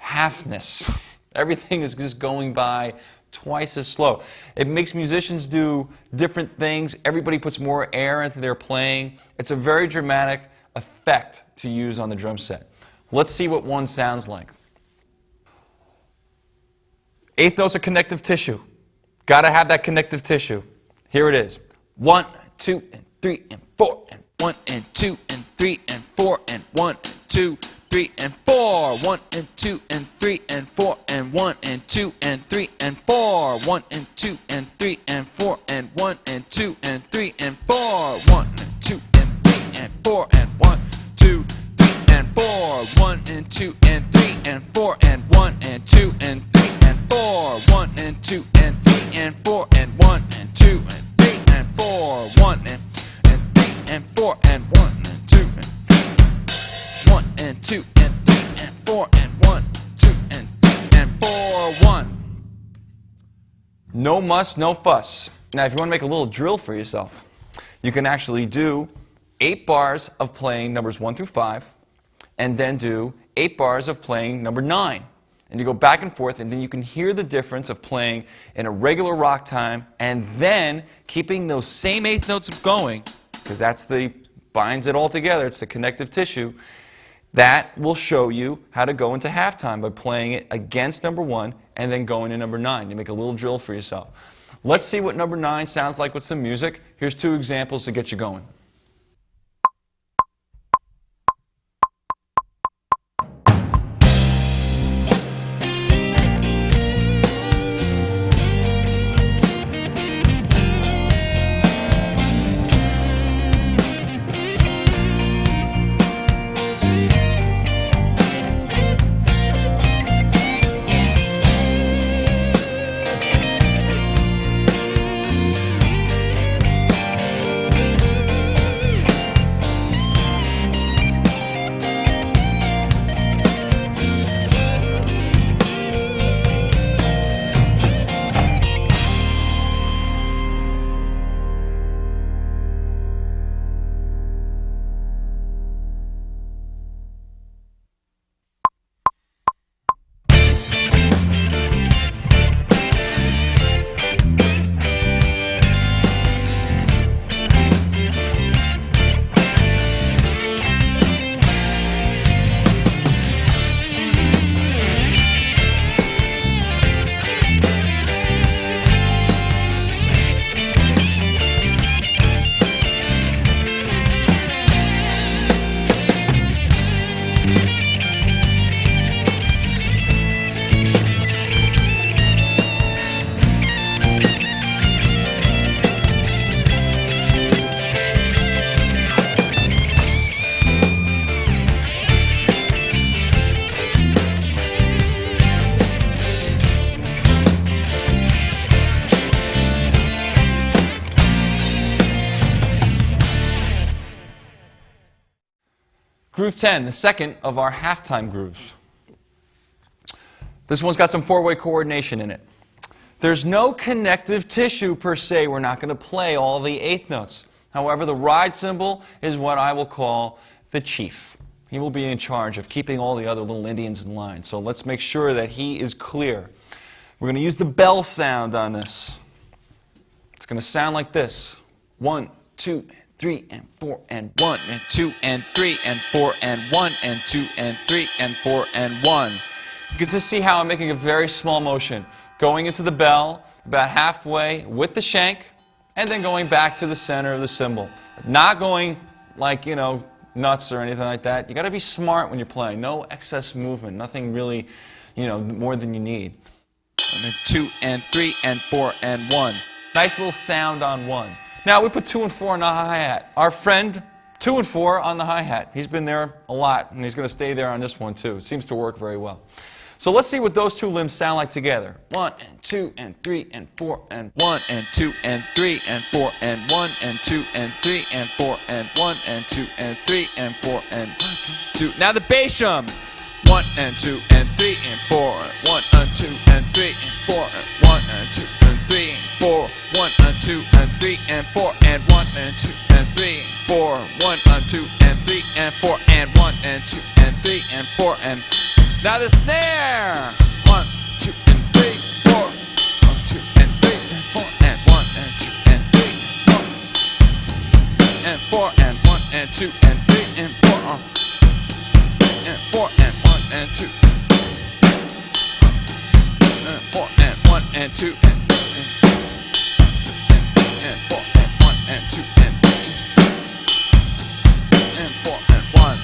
halfness. Everything is just going by twice as slow. It makes musicians do different things. Everybody puts more air into their playing. It's a very dramatic effect to use on the drum set. Let's see what one sounds like. Eighth notes are connective tissue. Gotta have that connective tissue. Here it is. 1, 2, and 3, and 4, and 1, and 2, and 3, and 4, and 1, and 2, 3, and 4. 1, and 2, and 3, and 4, and 1, and 2, and 3, and 4. 1, and 2, and 3, and 4, and 1, and 2, and 3, and 4. 1, and 2, and 3, and 4, and 1, 2, 3, and 4. 1, and 2, and 3, and 4, and 1, and 2, and 3, and 4. 1, and 2, and 3, and 4, and 1, and 2, and 3, and 4. 1, and 3, and 4, and 1, and 2, and 1, and 2, and 3, and 4, and 1, 2, and 3, and 4, 1. No muss, no fuss. Now, if you want to make a little drill for yourself, you can actually do 8 bars of playing numbers 1 through 5, and then do 8 bars of playing number 9. And you go back and forth, and then you can hear the difference of playing in a regular rock time and then keeping those same 8th notes going, because that's the binds it all together. It's the connective tissue. That will show you how to go into halftime by playing it against number 1 and then going to number 9. You make a little drill for yourself. Let's see what number 9 sounds like with some music. Here's 2 examples to get you going. Groove 10, the second of our halftime grooves. This one's got some four-way coordination in it. There's no connective tissue per se. We're not going to play all the eighth notes. However, the ride cymbal is what I will call the chief. He will be in charge of keeping all the other little Indians in line. So let's make sure that he is clear. We're going to use the bell sound on this. It's going to sound like this. 1, 2, 3, and 4, and 1, and 2, and 3, and 4, and 1, and 2, and 3, and 4, and 1. You can just see how I'm making a very small motion. Going into the bell, about halfway with the shank, and then going back to the center of the cymbal. Not going like, nuts or anything like that. You got to be smart when you're playing. No excess movement. Nothing really, more than you need. 1, and 2, and 3, and 4, and 1. Nice little sound on 1. Now we put 2 and 4 on the hi-hat. Our friend, 2 and 4 on the hi-hat. He's been there a lot, and he's going to stay there on this one too. It seems to work very well. So let's see what those two limbs sound like together. 1, and 2, and 3, and 4, and 1, and 2, and 3, and 4, and 1, and 2, and 3, and 4, and 1, and 2, and 3, and 4, and 2. Now the bass drum. 1, and 2, and 3, and 4, 1, and 2, and 3, and 4, and 1, and 2, and 3, and 4, 1, and 2, and 3, and 4, and 1, and 2, and 3, and 4, 1, and 2, and 3, and 4, and 1, and 2, and 3, and 4, and now the snare. 1, 2, and 3, 4, 1, 2, and 3, and 4, and 1, and 2, and 3, and 4, and 1, and 2, and 3, and 4, and 4, and 1, and 2, and 4, and 1, and 2, and 4, and 1, and 2, and 4, and 1.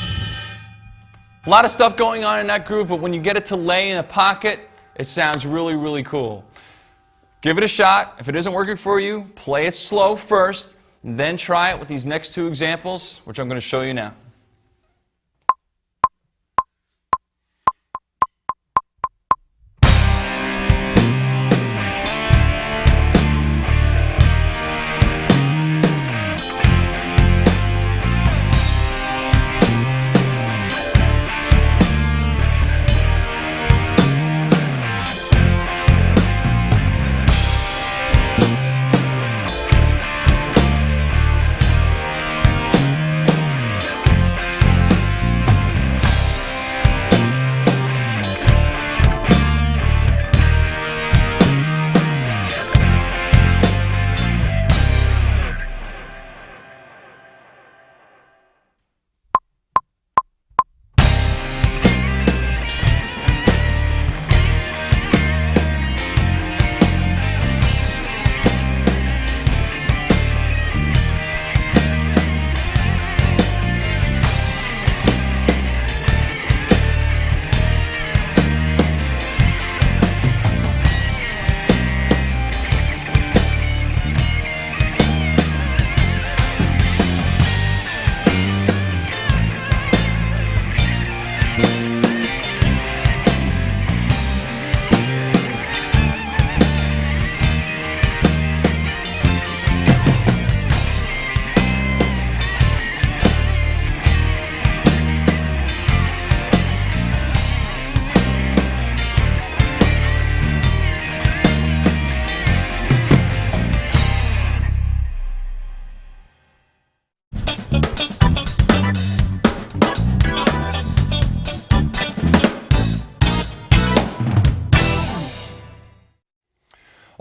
A lot of stuff going on in that groove, but when you get it to lay in a pocket, it sounds really, really cool. Give it a shot. If it isn't working for you, play it slow first, and then try it with these next two examples, which I'm going to show you now.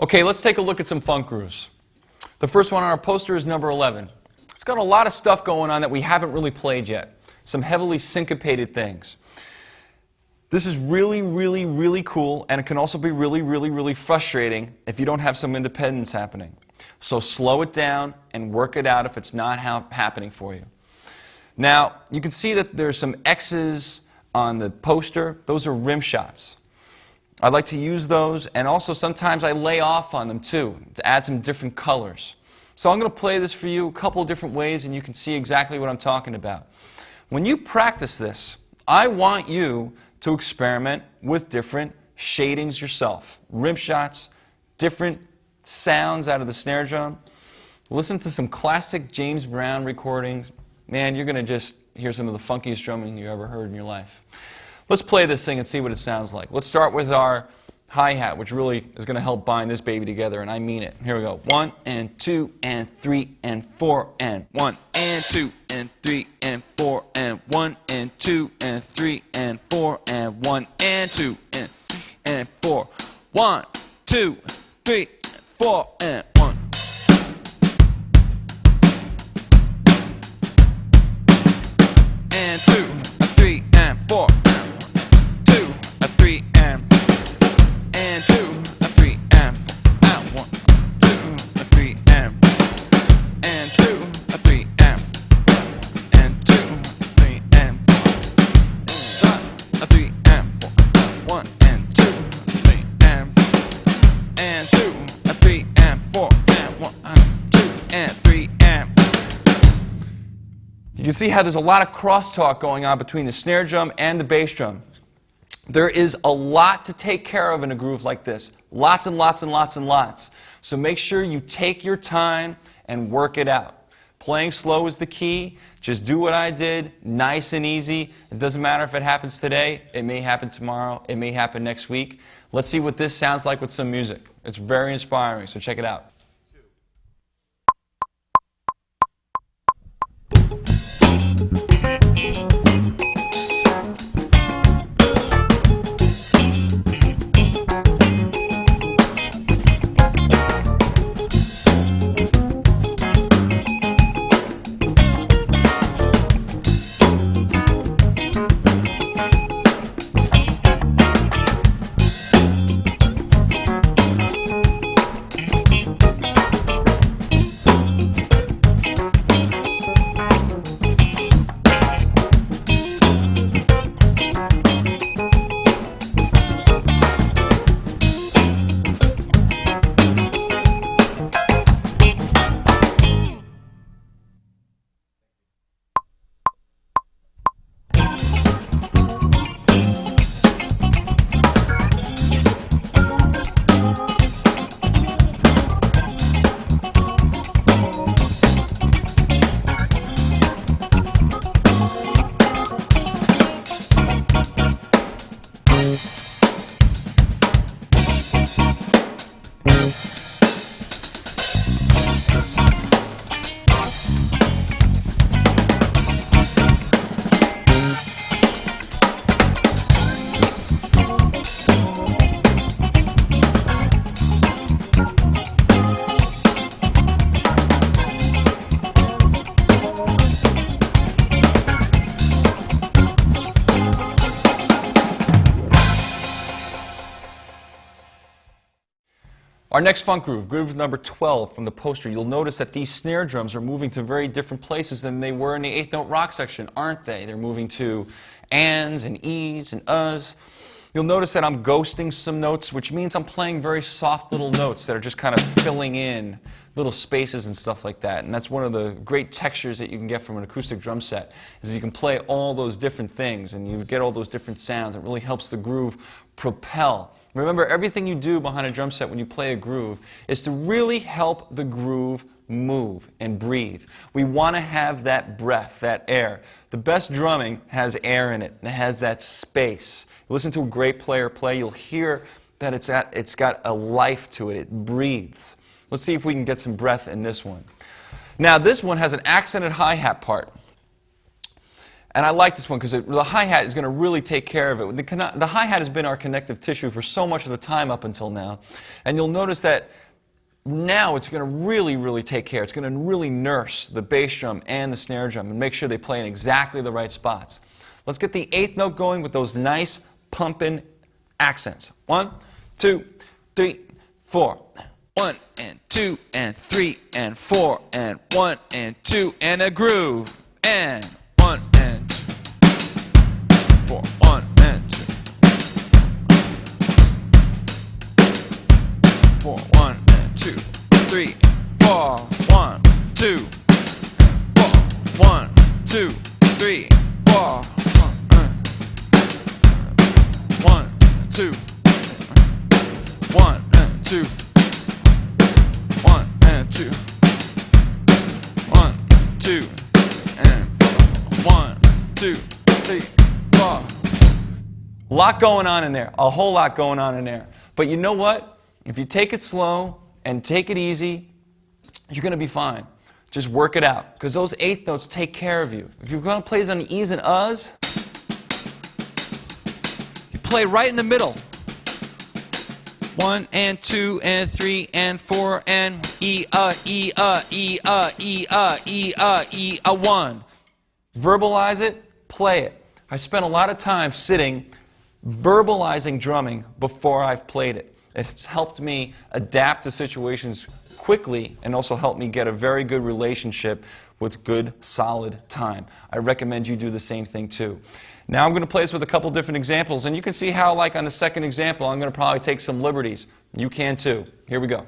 Okay, let's take a look at some funk grooves. The first one on our poster is number 11. It's got a lot of stuff going on that we haven't really played yet. Some heavily syncopated things. This is really, really, really cool, and it can also be really, really, really frustrating if you don't have some independence happening. So slow it down and work it out if it's not happening for you. Now, you can see that there's some X's on the poster. Those are rim shots. I like to use those, and also sometimes I lay off on them too to add some different colors. So I'm going to play this for you a couple of different ways, and you can see exactly what I'm talking about. When you practice this, I want you to experiment with different shadings yourself. Rim shots, different sounds out of the snare drum. Listen to some classic James Brown recordings. Man, you're going to just hear some of the funkiest drumming you ever heard in your life. Let's play this thing and see what it sounds like. Let's start with our hi-hat, which really is going to help bind this baby together, and I mean it. Here we go. 1 and 2 and 3 and 4 and 1 and 2 and 3 and 4 and 1 and 2 and 3 and 4 and 1 and 2 and 3 and 4. 1, 2, 3, 4 and 1. And 2, 3 and 4. 2, 3 and 2, 3 and 1, 2, 3 and 2, 3 and 2, 3 and 3 and 1 and 2, 3 and 2, 3 and 4 and 1, 2 and 3 and. You can see how there's a lot of crosstalk going on between the snare drum and the bass drum. There is a lot to take care of in a groove like this. Lots and lots and lots and lots. So make sure you take your time and work it out. Playing slow is the key. Just do what I did, nice and easy. It doesn't matter if it happens today. It may happen tomorrow. It may happen next week. Let's see what this sounds like with some music. It's very inspiring, so check it out. Our next funk groove, groove number 12 from the poster, you'll notice that these snare drums are moving to very different places than they were in the eighth note rock section, aren't they? They're moving to ands and e's and uhs. You'll notice that I'm ghosting some notes, which means I'm playing very soft little notes that are just kind of filling in little spaces and stuff like that. And that's one of the great textures that you can get from an acoustic drum set, is you can play all those different things and you get all those different sounds. It really helps the groove propel. Remember, everything you do behind a drum set when you play a groove is to really help the groove move and breathe. We want to have that breath, that air. The best drumming has air in it. It has that space. You listen to a great player play, you'll hear that it's got a life to it. It breathes. Let's see if we can get some breath in this one. Now, this one has an accented hi-hat part. And I like this one because the hi-hat is going to really take care of it. The hi-hat has been our connective tissue for so much of the time up until now. And you'll notice that now it's going to really, really take care. It's going to really nurse the bass drum and the snare drum and make sure they play in exactly the right spots. Let's get the eighth note going with those nice pumping accents. 1, 2, 3, 4. 1 and 2 and 3 and 4 and 1 and 2 and a groove. And 1 and 2, 4, 1 and 2, 4, 1 and 2, 3, 4, 1, 2, 4, 1, 2, 3, 4, 1, 2, 1 and 2, 1 and 2, 1, 2 and 4, 1. 2, 3, 4. A lot going on in there, a whole lot going on in there. But you know what? If you take it slow and take it easy, you're going to be fine. Just work it out, because those eighth notes take care of you. If you're going to play on the E's and U's, You play right in the middle. 1 and 2 and 3 and 4 and E, E, E, E, E, E, 1. verbalize it, play it. I spent a lot of time sitting, verbalizing drumming before I've played it. It's helped me adapt to situations quickly and also helped me get a very good relationship with good, solid time. I recommend you do the same thing too. Now I'm going to play this with a couple different examples, and you can see how, like on the second example, I'm going to probably take some liberties. You can too. Here we go.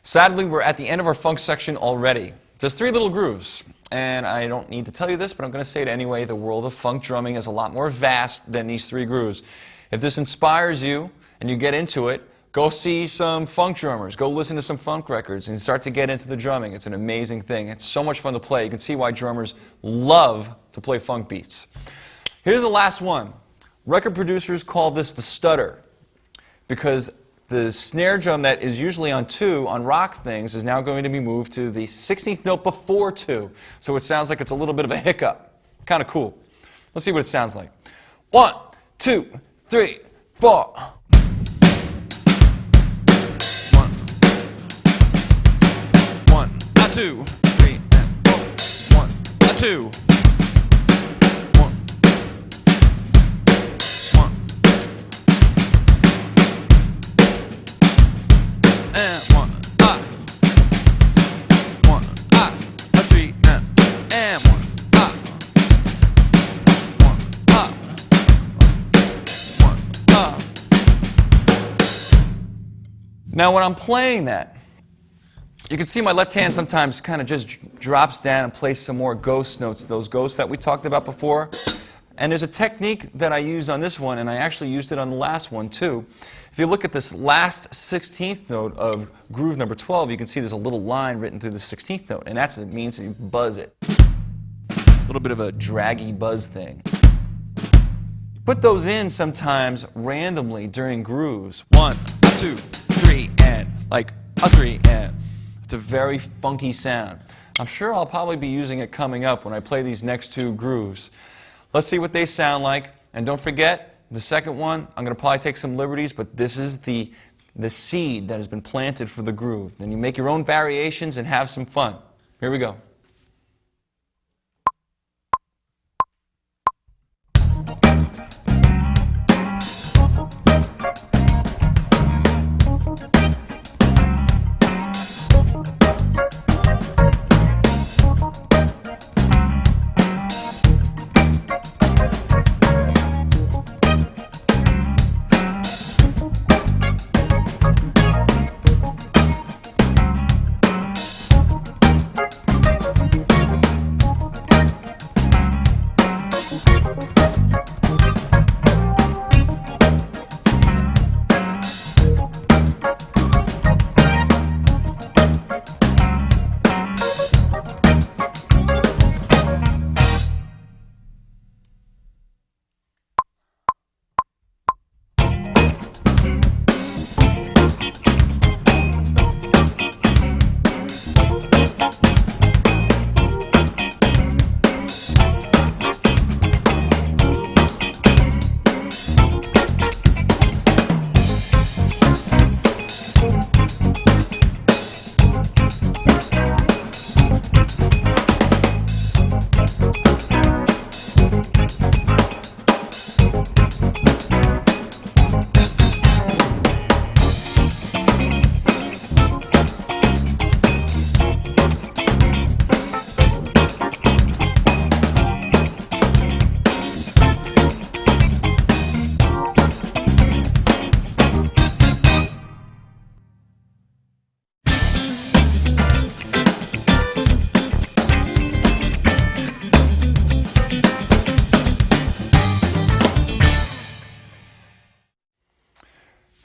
Sadly, we're at the end of our funk section already. Just 3 little grooves. And I don't need to tell you this, but I'm going to say it anyway. The world of funk drumming is a lot more vast than these 3 grooves. If this inspires you and you get into it, go see some funk drummers. Go listen to some funk records and start to get into the drumming. It's an amazing thing. It's so much fun to play. You can see why drummers love to play funk beats. Here's the last one. Record producers call this the stutter, because the snare drum that is usually on 2 on rock things is now going to be moved to the 16th note before 2. So it sounds like it's a little bit of a hiccup. Kind of cool. Let's see what it sounds like. 1, 2, 3, 4. 1, 2, 3, and 4. 1, 2. 'Now when I'm playing that, you can see my left hand sometimes kind of just drops down and plays some more ghost notes, those ghosts that we talked about before. And there's a technique that I used on this one, and I actually used it on the last one too. If you look at this last 16th note of groove number 12, you can see there's a little line written through the 16th note, and that's it means you buzz it. A little bit of a draggy buzz thing. Put those in sometimes randomly during grooves. 1, 2, 3, and Like a 3 and. It's a very funky sound. I'm sure I'll probably be using it coming up when I play these next 2 grooves. Let's see what they sound like. And don't forget, the second one, I'm going to probably take some liberties, but this is the seed that has been planted for the groove. Then you make your own variations and have some fun. Here we go.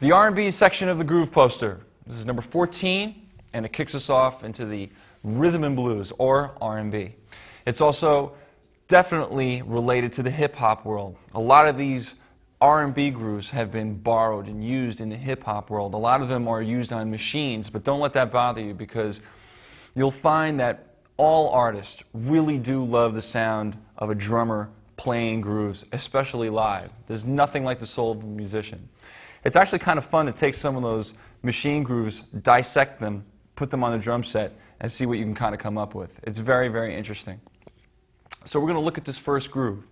The R&B section of the groove poster. This is number 14, and it kicks us off into the rhythm and blues, or R&B. It's also definitely related to the hip-hop world. A lot of these R&B grooves have been borrowed and used in the hip-hop world. A lot of them are used on machines, but don't let that bother you, because you'll find that all artists really do love the sound of a drummer playing grooves, especially live. There's nothing like the soul of a musician. It's actually kind of fun to take some of those machine grooves, dissect them, put them on a drum set, and see what you can kind of come up with. It's very, very interesting. So we're going to look at this first groove.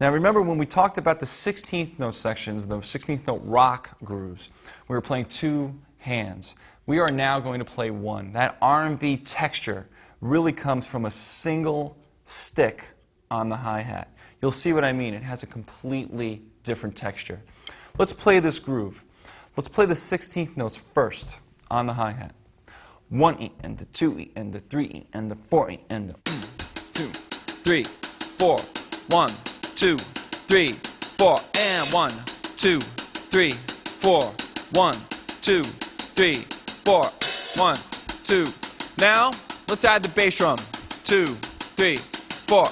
Now remember, when we talked about the 16th note sections, the 16th note rock grooves, we were playing two hands. We are now going to play one. That R&B texture really comes from a single stick on the hi-hat. You'll see what I mean. It has a completely different texture. Let's play this groove. Let's play the 16th notes first on the hi-hat. 1E and the 2E and the 3E and the 4E and the 2, 3, 4, 1, 2, 3, 4, and 1, 2, 3, 4, 1, 2, 3, 4, 1, 2. Now, let's add the bass drum. 2, 3, 4,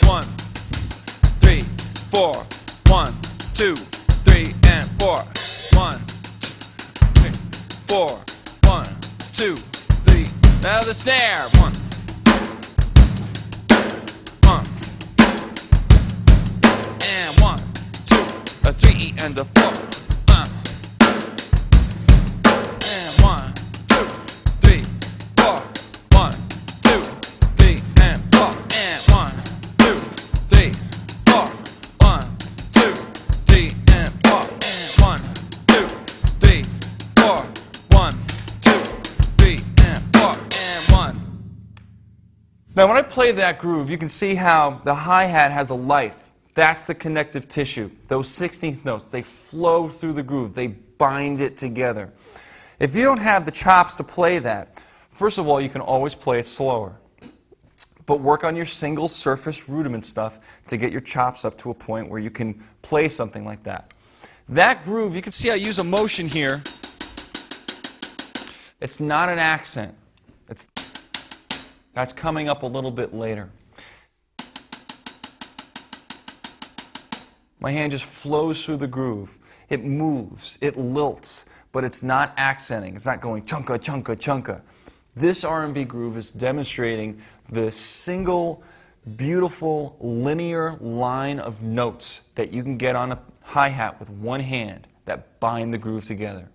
1, 3, 4, 1, 2, 3, and 4. 1, 2, 3, 4, 1, 2, 3. Now the snare. 1, 1, and 1, 2, a 3 and a 4. And 1, 2, 3, 4. 1, 2, 3, and 4. And 1, 2, 3, 4. 1, 2, 3, and 4. And 1, 2, 3, 4. 1, 2, 3, and 4. And 1. Now when I play that groove, you can see how the hi-hat has a life. That's the connective tissue. Those 16th notes, they flow through the groove. They bind it together. If you don't have the chops to play that, first of all, you can always play it slower. But work on your single surface rudiment stuff to get your chops up to a point where you can play something like that. That groove, you can see I use a motion here. It's not an accent. That's coming up a little bit later. My hand just flows through the groove. It moves, it lilts, but it's not accenting. It's not going chunka, chunka, chunka. This R&B groove is demonstrating the single, beautiful, linear line of notes that you can get on a hi-hat with one hand that bind the groove together.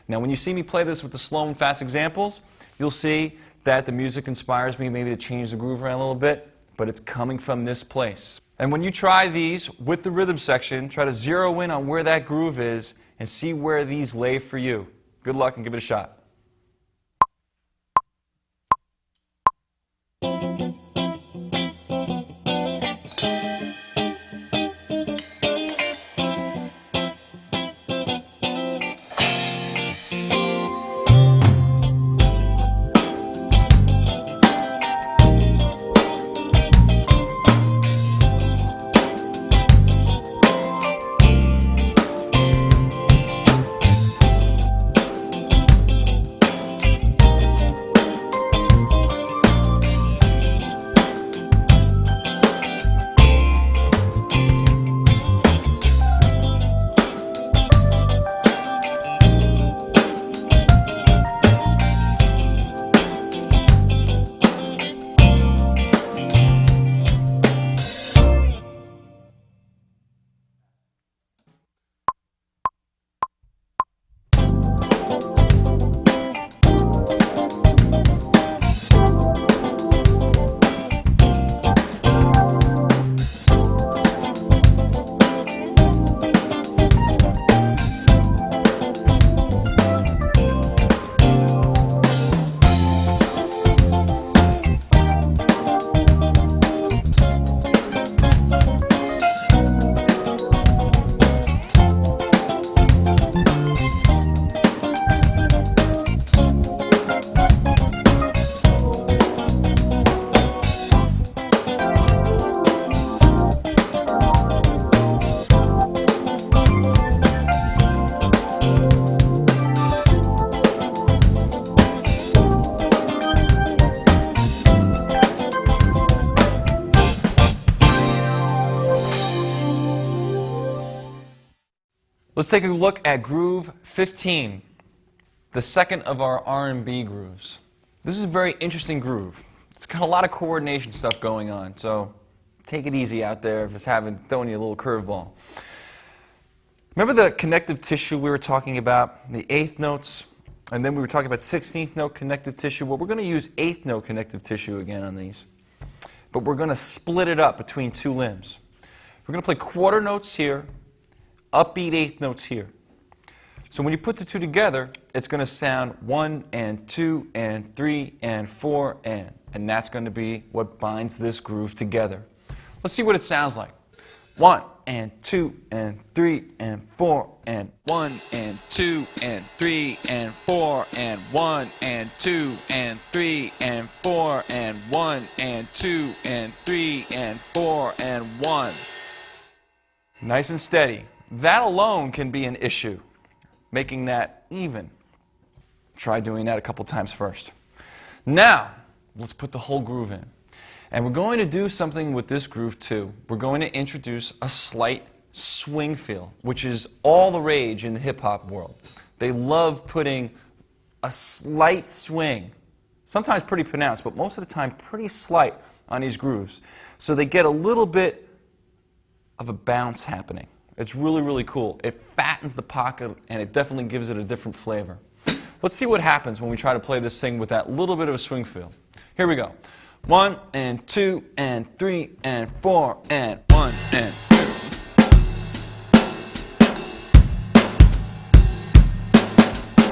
Now, when you see me play this with the slow and fast examples, you'll see that the music inspires me maybe to change the groove around a little bit, but it's coming from this place. And when you try these with the rhythm section, try to zero in on where that groove is and see where these lay for you. Good luck and give it a shot. Let's take a look at groove 15, the second of our R&B grooves. This is a very interesting groove. It's got a lot of coordination stuff going on, so take it easy out there if it's throwing you a little curveball. Remember the connective tissue we were talking about, the eighth notes, and then we were talking about 16th note connective tissue? Well, we're going to use eighth note connective tissue again on these, but we're going to split it up between two limbs. We're going to play quarter notes here, upbeat eighth notes here. So when you put the two together, it's going to sound 1 and 2 and 3 and 4 and that's going to be what binds this groove together. Let's see what it sounds like. 1 and 2 and 3 and 4 and 1 and 2 and 3 and 4 and 1 and 2 and 3 and 4 and 1 and 2 and 3 and 4 and 1. Nice and steady. That alone can be an issue, making that even. Try doing that a couple times first. Now, let's put the whole groove in. And we're going to do something with this groove too. We're going to introduce a slight swing feel, which is all the rage in the hip-hop world. They love putting a slight swing, sometimes pretty pronounced, but most of the time pretty slight on these grooves. So they get a little bit of a bounce happening. It's really, really cool. It fattens the pocket and it definitely gives it a different flavor. Let's see what happens when we try to play this thing with that little bit of a swing feel. Here we go. 1 and 2 and 3 and 4 and 1 and 2.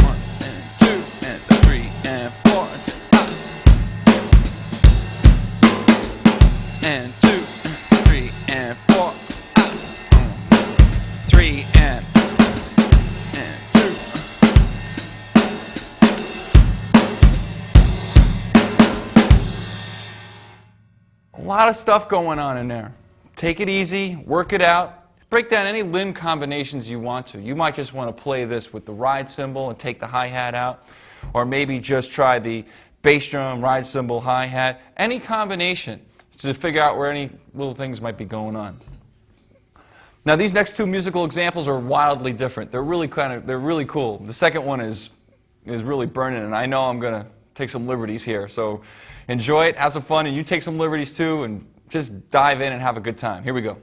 1 and 2 and 3 and 4 and 2 and 3 and 4 3 and 2. A lot of stuff going on in there. Take it easy, work it out. Break down any limb combinations you want to. You might just want to play this with the ride cymbal and take the hi-hat out, or maybe just try the bass drum, ride cymbal, hi-hat. Any combination to figure out where any little things might be going on. Now these next two musical examples are wildly different. They're really cool. The second one is really burning, and I know I'm going to take some liberties here. So enjoy it, have some fun, and you take some liberties too, and just dive in and have a good time. Here we go.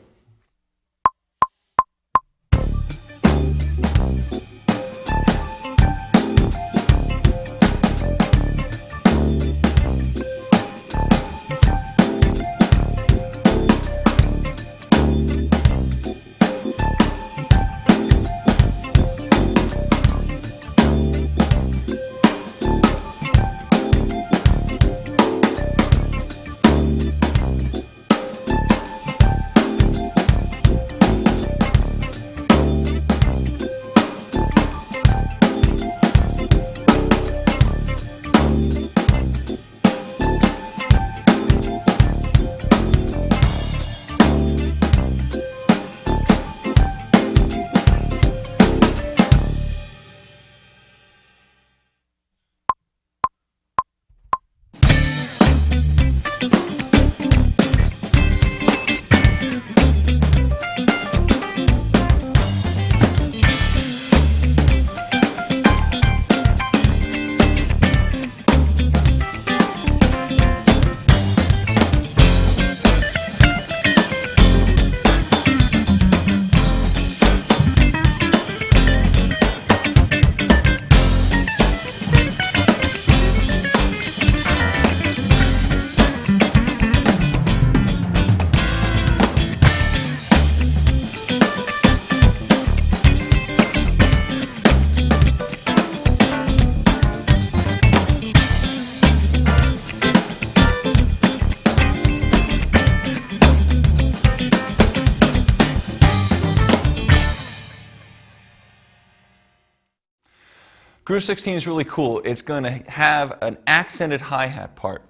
Groove 16 is really cool. It's going to have an accented hi-hat part.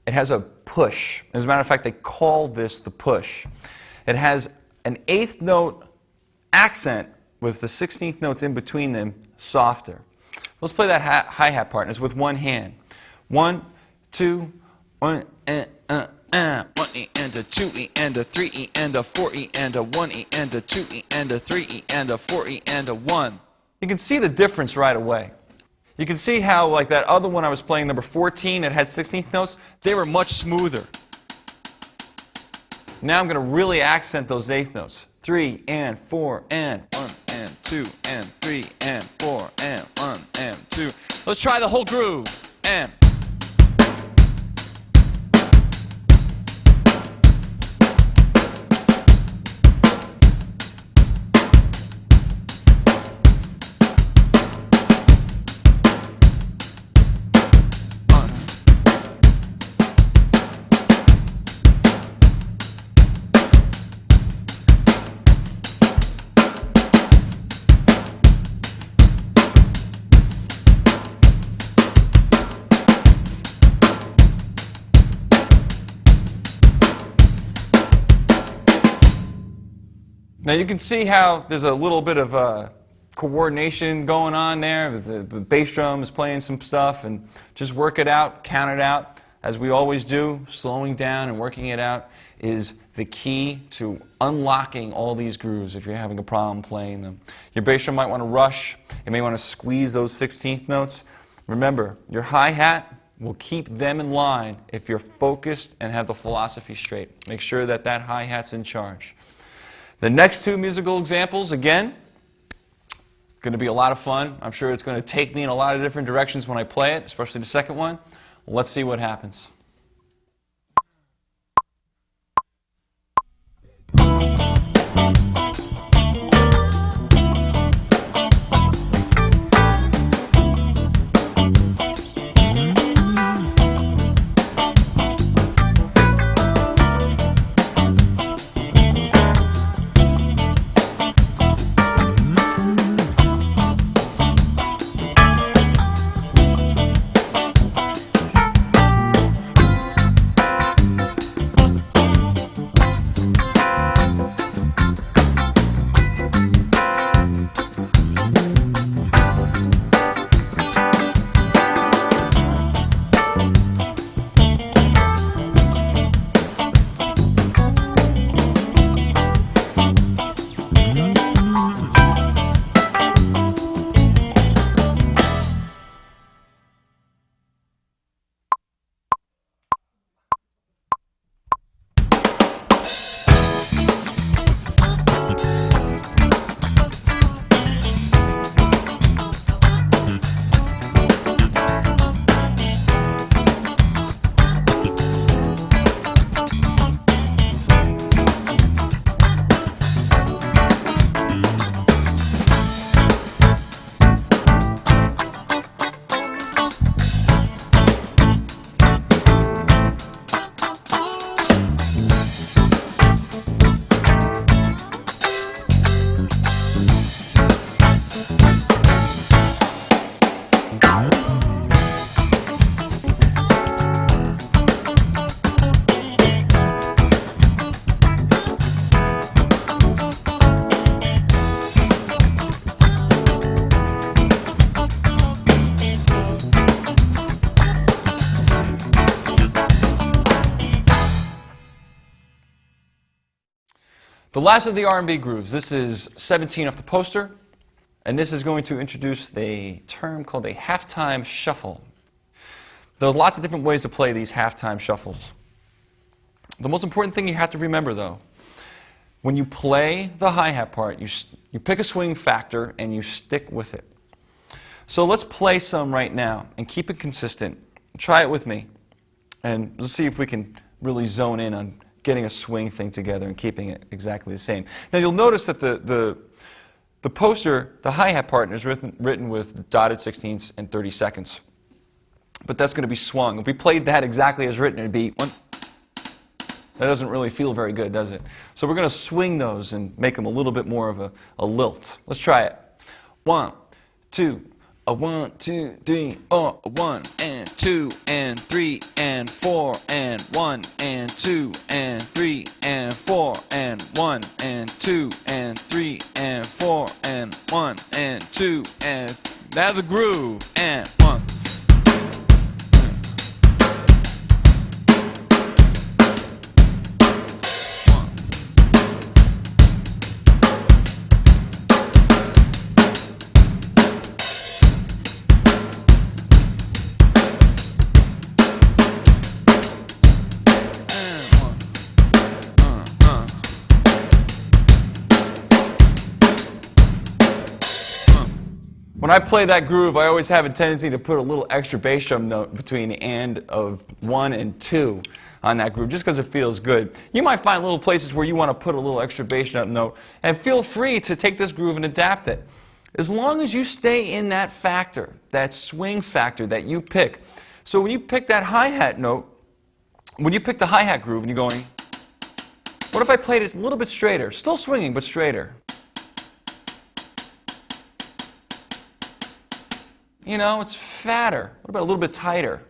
It has a push. As a matter of fact, they call this the push. It has an eighth note accent with the 16th notes in between them softer. Let's play that hi-hat part, and it's with one hand. 1, 2, 1 and 1 and a 2 and a 3 and a 4 and a 1 and a 2 and a 3 and a 4 and a 1. You can see the difference right away. You can see how, like that other one I was playing, number 14, it had 16th notes. They were much smoother. Now I'm going to really accent those eighth notes. 3 and 4 and 1 and 2 and 3 and 4 and 1 and 2. Let's try the whole groove. And now you can see how there's a little bit of coordination going on there. The bass drum is playing some stuff, and just work it out, count it out, as we always do. Slowing down and working it out is the key to unlocking all these grooves if you're having a problem playing them. Your bass drum might want to rush. You may want to squeeze those 16th notes. Remember, your hi-hat will keep them in line if you're focused and have the philosophy straight. Make sure that that hi-hat's in charge. The next two musical examples, again, going to be a lot of fun. I'm sure it's going to take me in a lot of different directions when I play it, especially the second one. Let's see what happens. The last of the R&B grooves. This is 17 off the poster, and this is going to introduce a term called a halftime shuffle. There's lots of different ways to play these halftime shuffles. The most important thing you have to remember, though, when you play the hi-hat part, you pick a swing factor and you stick with it. So let's play some right now and keep it consistent. Try it with me, and let's see if we can really zone in on getting a swing thing together and keeping it exactly the same. Now you'll notice that the poster, the hi-hat part, is written with dotted 16ths and 30 seconds. But that's going to be swung. If we played that exactly as written, it'd be one. That doesn't really feel very good, does it? So we're going to swing those and make them a little bit more of a lilt. Let's try it. 1, 2, a 1, 2, 3, 1 and 2 and 3 and 4 and 1 and 2 and 3 and 4 and 1 and 2 and 3 and 4 and 1 and 2 and now the groove and 1. When I play that groove, I always have a tendency to put a little extra bass drum note between the end of 1 and 2 on that groove, just because it feels good. You might find little places where you want to put a little extra bass drum note, and feel free to take this groove and adapt it. As long as you stay in that factor, that swing factor that you pick. So when you pick that hi-hat note, when you pick the hi-hat groove and you're going, what if I played it a little bit straighter? Still swinging, but straighter. You know, it's fatter. What about a little bit tighter?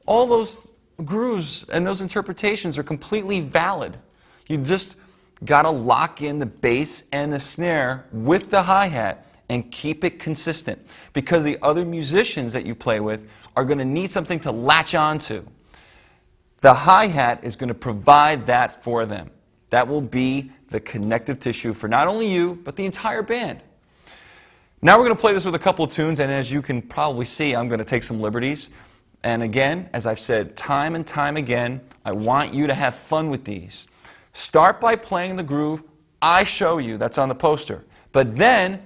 All those grooves and those interpretations are completely valid. You just got to lock in the bass and the snare with the hi-hat and keep it consistent, because the other musicians that you play with are going to need something to latch onto. The hi-hat is going to provide that for them. That will be the connective tissue for not only you, but the entire band. Now we're going to play this with a couple of tunes, and as you can probably see, I'm going to take some liberties. And again, as I've said time and time again, I want you to have fun with these. Start by playing the groove I show you that's on the poster. But then,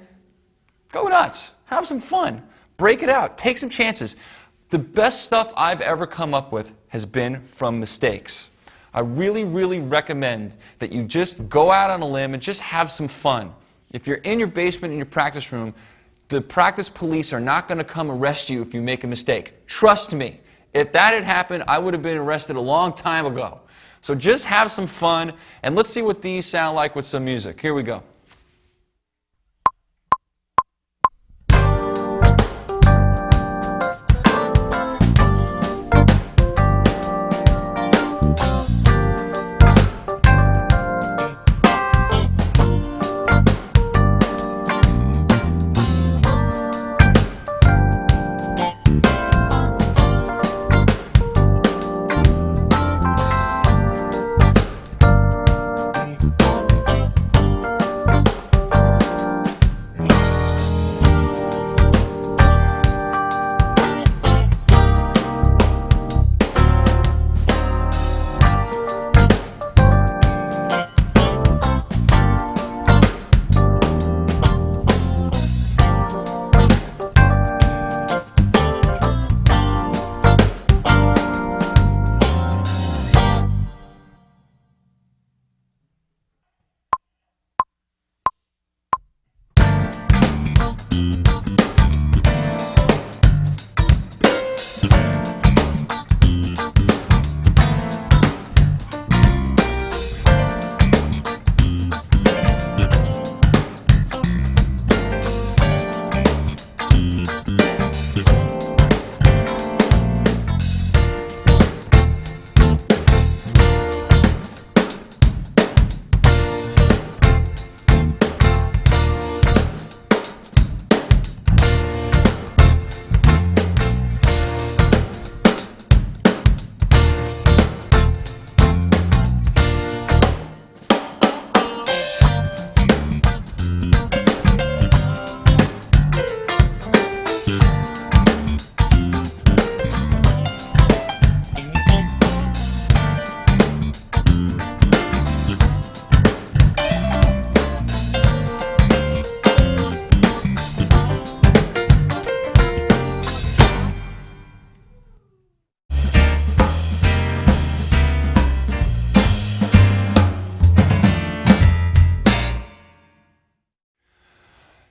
go nuts. Have some fun. Break it out. Take some chances. The best stuff I've ever come up with has been from mistakes. I really, really recommend that you just go out on a limb and just have some fun. If you're in your basement in your practice room, the practice police are not going to come arrest you if you make a mistake. Trust me. If that had happened, I would have been arrested a long time ago. So just have some fun, and let's see what these sound like with some music. Here we go.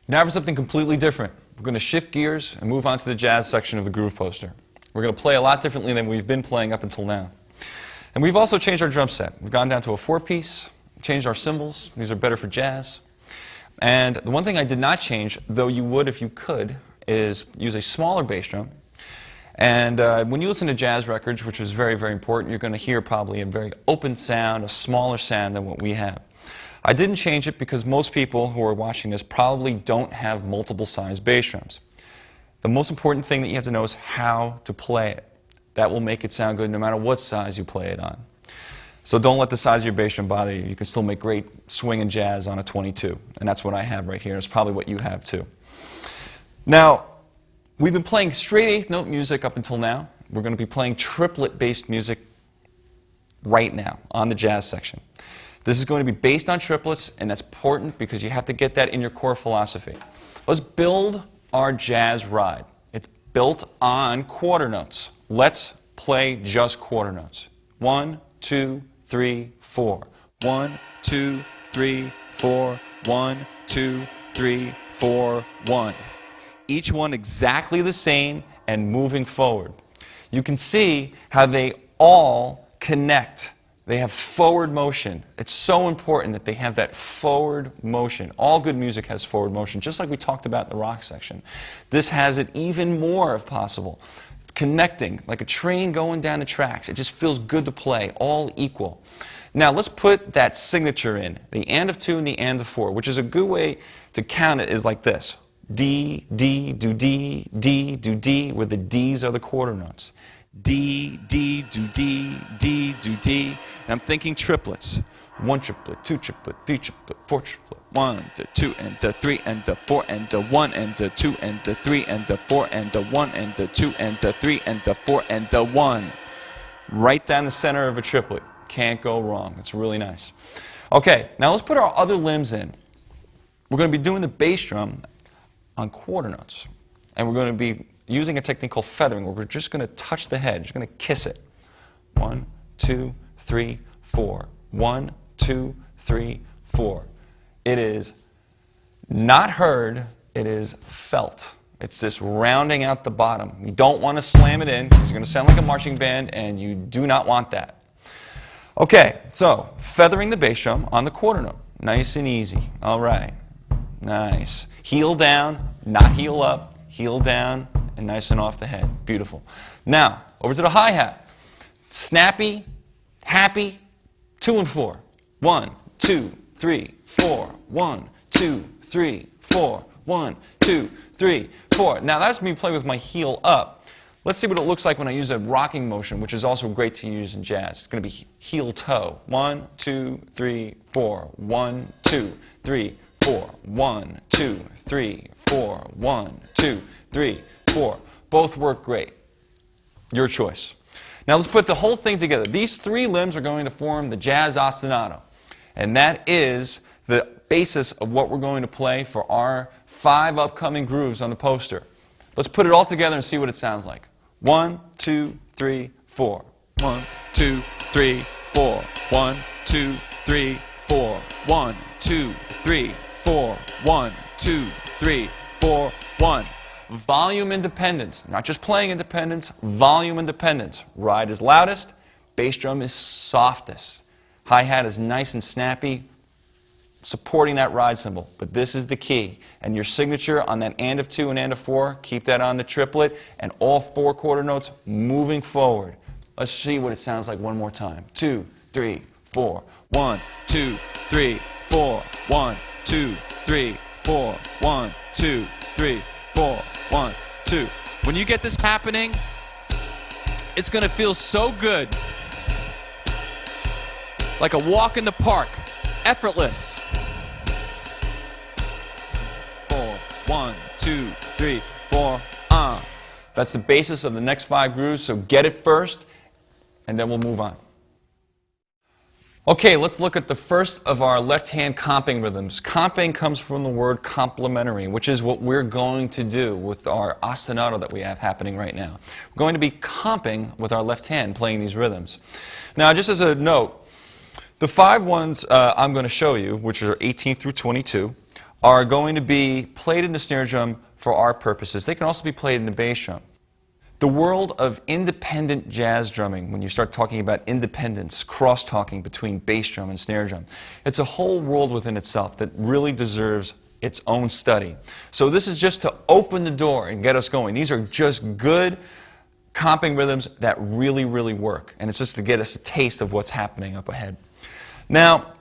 Now for something completely different. We're going to shift gears and move on to the jazz section of the groove poster. We're going to play a lot differently than we've been playing up until now. And we've also changed our drum set. We've gone down to a 4-piece, changed our cymbals. These are better for jazz. And the one thing I did not change, though you would if you could, is use a smaller bass drum. And when you listen to jazz records, which is very, very important, you're going to hear probably a very open sound, a smaller sound than what we have. I didn't change it because most people who are watching this probably don't have multiple size bass drums. The most important thing that you have to know is how to play it. That will make it sound good no matter what size you play it on. So don't let the size of your bass drum bother you. You can still make great swing and jazz on a 22. And that's what I have right here. It's probably what you have too. Now, we've been playing straight eighth note music up until now. We're going to be playing triplet based music right now on the jazz section. This is going to be based on triplets, and that's important because you have to get that in your core philosophy. Let's build our jazz ride. It's built on quarter notes. Let's play just quarter notes. 1, 2, 3, 4. 1, 2, 3, 4. 1, 2, 3, 4, 1. Each one exactly the same and moving forward. You can see how they all connect. They have forward motion. It's so important that they have that forward motion. All good music has forward motion, just like we talked about in the rock section. This has it even more if possible. Connecting, like a train going down the tracks. It just feels good to play, all equal. Now let's put that signature in, the and of 2 and the and of 4, which is a good way to count it is like this. D, D, do D, D, do D, where the D's are the quarter notes. D, D, do D, D, do D. And I'm thinking triplets. 1 triplet, 2 triplet, 3 triplet, 4 triplet. 1 to 2 and to 3 and to 4 and to 1 and to 2 and to 3 and to 4 and to 1 and to 2 and to 3 and to 4 and to 1. Right down the center of a triplet. Can't go wrong. It's really nice. Okay, now let's put our other limbs in. We're going to be doing the bass drum on quarter notes. And we're going to be using a technique called feathering, where we're just going to touch the head, just going to kiss it. 1, 2, 3, 4. 1, 2, 3, 4. It is not heard, it is felt. It's this rounding out the bottom. You don't want to slam it in, because you're going to sound like a marching band, and you do not want that. Okay, so feathering the bass drum on the quarter note. Nice and easy. All right. Nice. Heel down, not heel up, heel down, and nice and off the head. Beautiful. Now, over to the hi-hat. Snappy, happy, 2 and 4. 1, 2, 3, 4. 1, 2, 3, 4. 1, 2, 3, 4. Now that's me playing with my heel up. Let's see what it looks like when I use a rocking motion, which is also great to use in jazz. It's going to be heel toe. 1, 2, 3, 4. 1, 2, 3, 4. 1, 2, 3, 4. 1, 2, 3, 4. Both work great. Your choice. Now let's put the whole thing together. These 3 limbs are going to form the jazz ostinato. And that is the basis of what we're going to play for our 5 upcoming grooves on the poster. Let's put it all together and see what it sounds like. 1, 2, 3, 4. 1, 2, 3, 4. 1, 2, 3, 4. 1, 2, 3, 4. 1, 2, 3, 4. 1. Volume independence. Not just playing independence, volume independence. Ride is loudest, bass drum is softest. Hi-hat is nice and snappy, supporting that ride cymbal. But this is the key. And your signature on that and of 2 and and of 4, keep that on the triplet, and all 4 quarter notes moving forward. Let's see what it sounds like one more time. 2, 3, 4. 1, 2, 3, 4. 1, 2, 3, 4. 1, 2, 3, 4. 1, 2. When you get this happening, it's going to feel so good. Like a walk in the park. Effortless. 4, 1, 2, 3, 4. That's the basis of the next 5 grooves, so get it first, and then we'll move on. Okay, let's look at the first of our left-hand comping rhythms. Comping comes from the word complementary, which is what we're going to do with our ostinato that we have happening right now. We're going to be comping with our left hand, playing these rhythms. Now, just as a note, the 5 ones I'm going to show you, which are 18 through 22, are going to be played in the snare drum for our purposes. They can also be played in the bass drum. The world of independent jazz drumming, when you start talking about independence, cross-talking between bass drum and snare drum, it's a whole world within itself that really deserves its own study. So this is just to open the door and get us going. These are just good comping rhythms that really, really work. And it's just to get us a taste of what's happening up ahead. Now,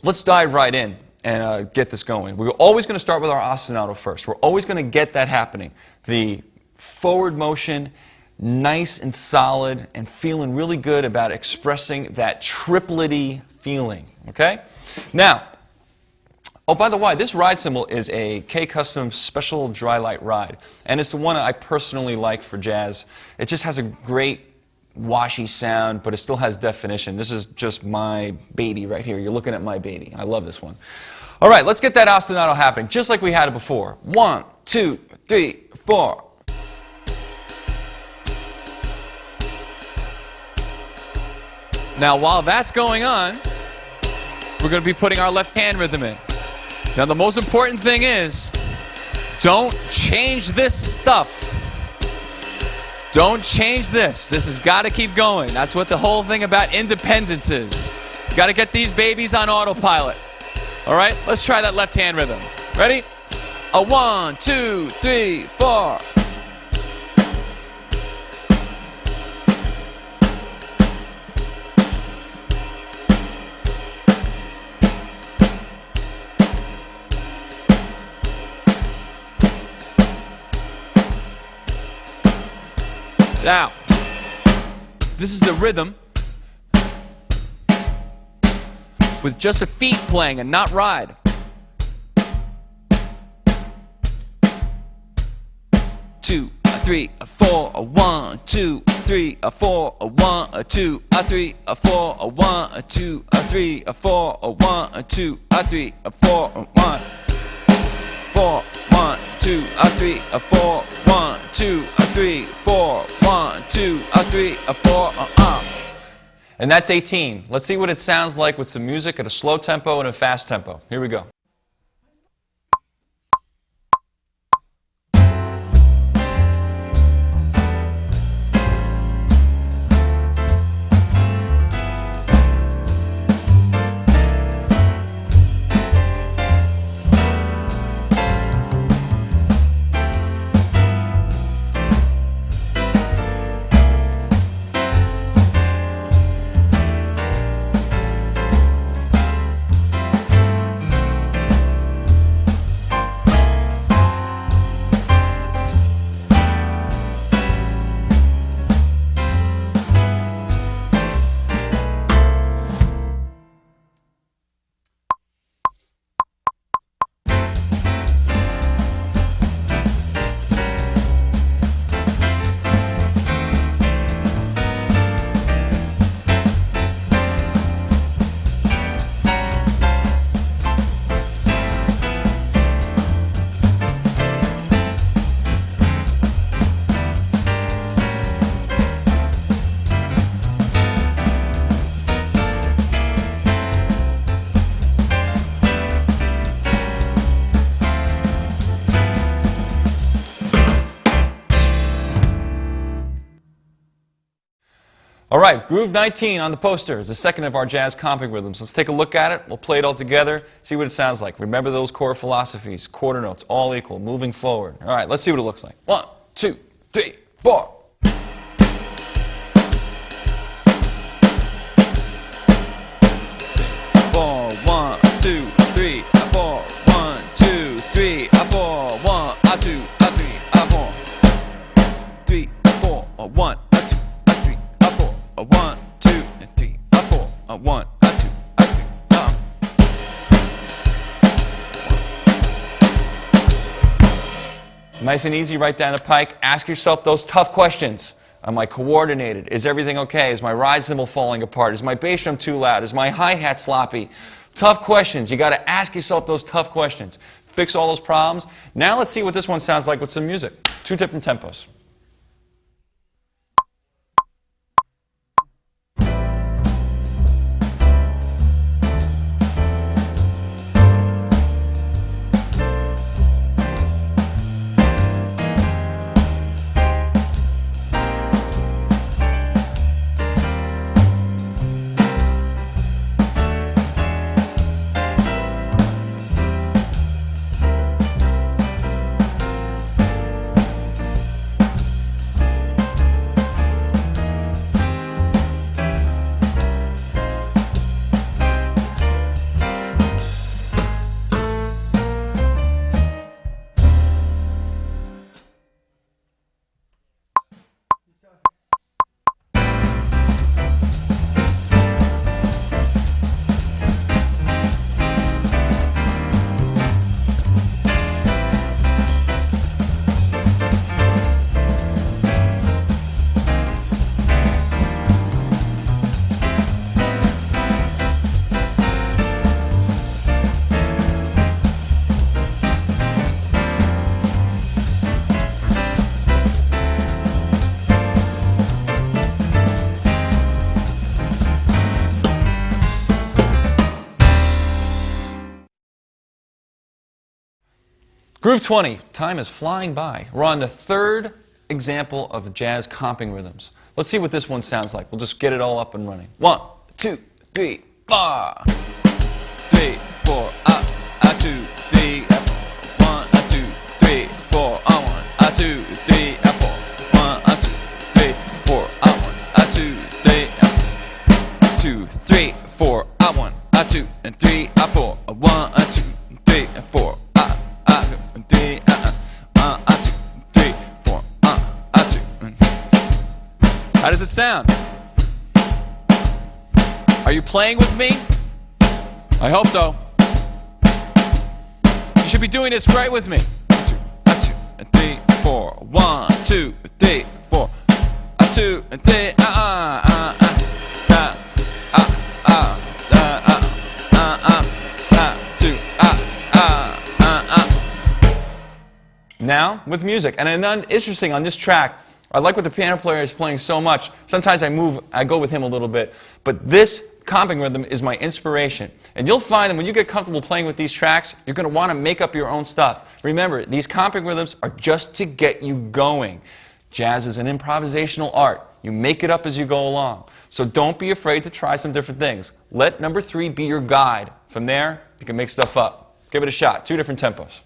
let's dive right in and get this going. We're always going to start with our ostinato first. We're always going to get that happening. The forward motion, nice and solid, and feeling really good about expressing that triplety feeling. Okay? Now, oh, by the way, this ride cymbal is a K-Custom Special Dry Light ride, and it's the one I personally like for jazz. It just has a great washy sound, but it still has definition. This is just my baby right here. You're looking at my baby. I love this one. All right, let's get that ostinato happening, just like we had it before. 1, 2, 3, 4. Now, while that's going on, we're going to be putting our left hand rhythm in. Now, the most important thing is, don't change this stuff. Don't change this. This has got to keep going. That's what the whole thing about independence is. You got to get these babies on autopilot. All right, let's try that left hand rhythm. Ready? 1, 2, 3, 4. Now, this is the rhythm with just the feet playing and not ride. 2, 3, 4, 1, 2, 3, 4, 1, 2, 3, 4, 1, 2, 3, 4, 1, 2, 3, 4, 1, 4, 1, 2, 3, 4, 1, 2, 3, 4, 1, 2, 3, 4. And that's 18. Let's see what it sounds like with some music at a slow tempo and a fast tempo. Here we go. All right, Groove 19 on the poster is the second of our jazz comping rhythms. Let's take a look at it. We'll play it all together, see what it sounds like. Remember those core philosophies, quarter notes, all equal, moving forward. All right, let's see what it looks like. 1, 2, 3, 4. 1, 2, 3, 4. 1, 2, 3, 4. 1, 2, 3, 4. 3, 4, 1, 2, 3, 4. 1, 2, 3, 4. 1, 2, 3. Nice and easy right down the pike. Ask yourself those tough questions. Am I coordinated? Is everything okay? Is my ride cymbal falling apart? Is my bass drum too loud? Is my hi-hat sloppy? Tough questions. You got to ask yourself those tough questions. Fix all those problems. Now let's see what this one sounds like with some music. 2 different tempos. Groove 20. Time is flying by. We're on the third example of jazz comping rhythms. Let's see what this one sounds like. We'll just get it all up and running. 1, 2, 3, 4. 3, 4, 2, 3, 4. 1, 2, 3, 4. 1, 2, 3, 4. 1, 2, 3, 4. 1, 2, 3, 2, 3, 4. 1, 2, and 3, 4. 1, 2, 3, 4. 3, 3, 4. 2. How does it sound? Are you playing with me? I hope so. You should be doing this right with me. 2, 3, 4. 1, 2, 3, 4. 2, 3, Now with music. And interesting on this track, I like what the piano player is playing so much. Sometimes I go with him a little bit. But this comping rhythm is my inspiration. And you'll find that when you get comfortable playing with these tracks, you're going to want to make up your own stuff. Remember, these comping rhythms are just to get you going. Jazz is an improvisational art. You make it up as you go along. So don't be afraid to try some different things. Let number 3 be your guide. From there, you can make stuff up. Give it a shot. 2 different tempos.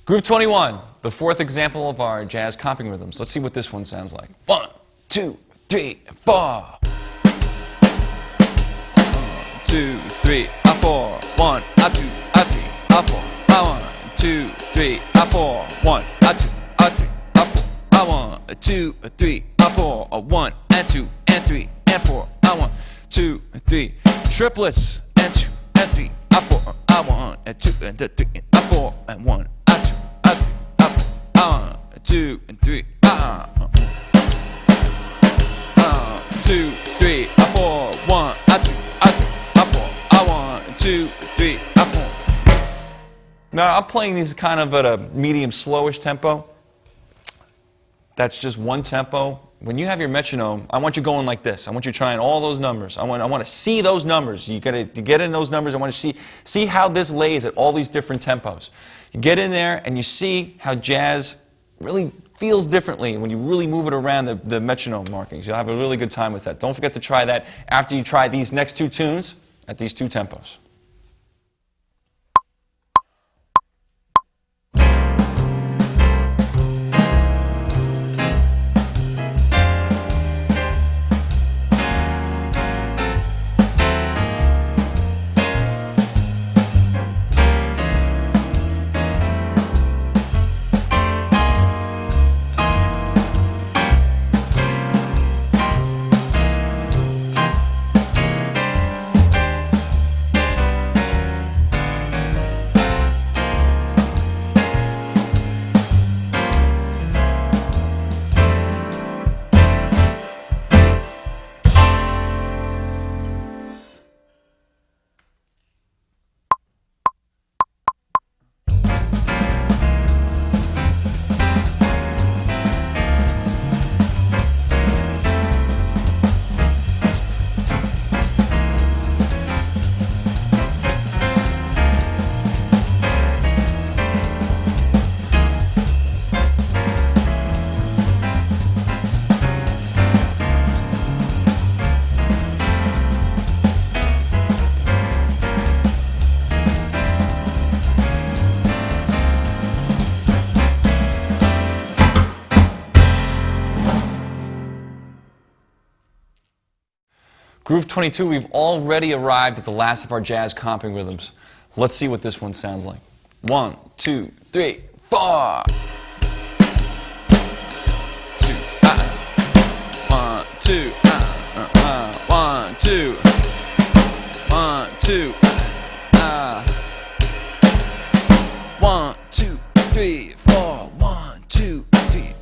Groove 21, the 4th example of our jazz comping rhythms. Let's see what this one sounds like. 1, 2, 3, 4. 2, 3, 4. 1, 2, 3, 4. 1, 2, 3, 4. 1, 2, 3, 4. 1, 2, 3, 4. 1 and 2 and 3 and 4. 1, 2, 3. Triplets and 2 and 3 4. 1 and 2 and 3 and 4 and 1 and 2 and 3 and 4. 2 and 3. 2, 3, 4. 1 and 2 and 3 and 4. 1, 2, 3 and 4. Now, I'm playing these kind of at a medium slowish tempo. That's just one tempo. When you have your metronome, I want you going like this. I want you trying all those numbers. I want to see those numbers. You get in those numbers. I want to see how this lays at all these different tempos. You get in there and you see how jazz really feels differently when you really move it around the metronome markings. You'll have a really good time with that. Don't forget to try that after you try these next 2 tunes at these 2 tempos. Groove 22, we've already arrived at the last of our jazz comping rhythms. Let's see what this one sounds like. 1, 2, 3, 4. 1, 2, 1, 2, 1, 2, 1, 2, 3, 4. 1, 2, 3,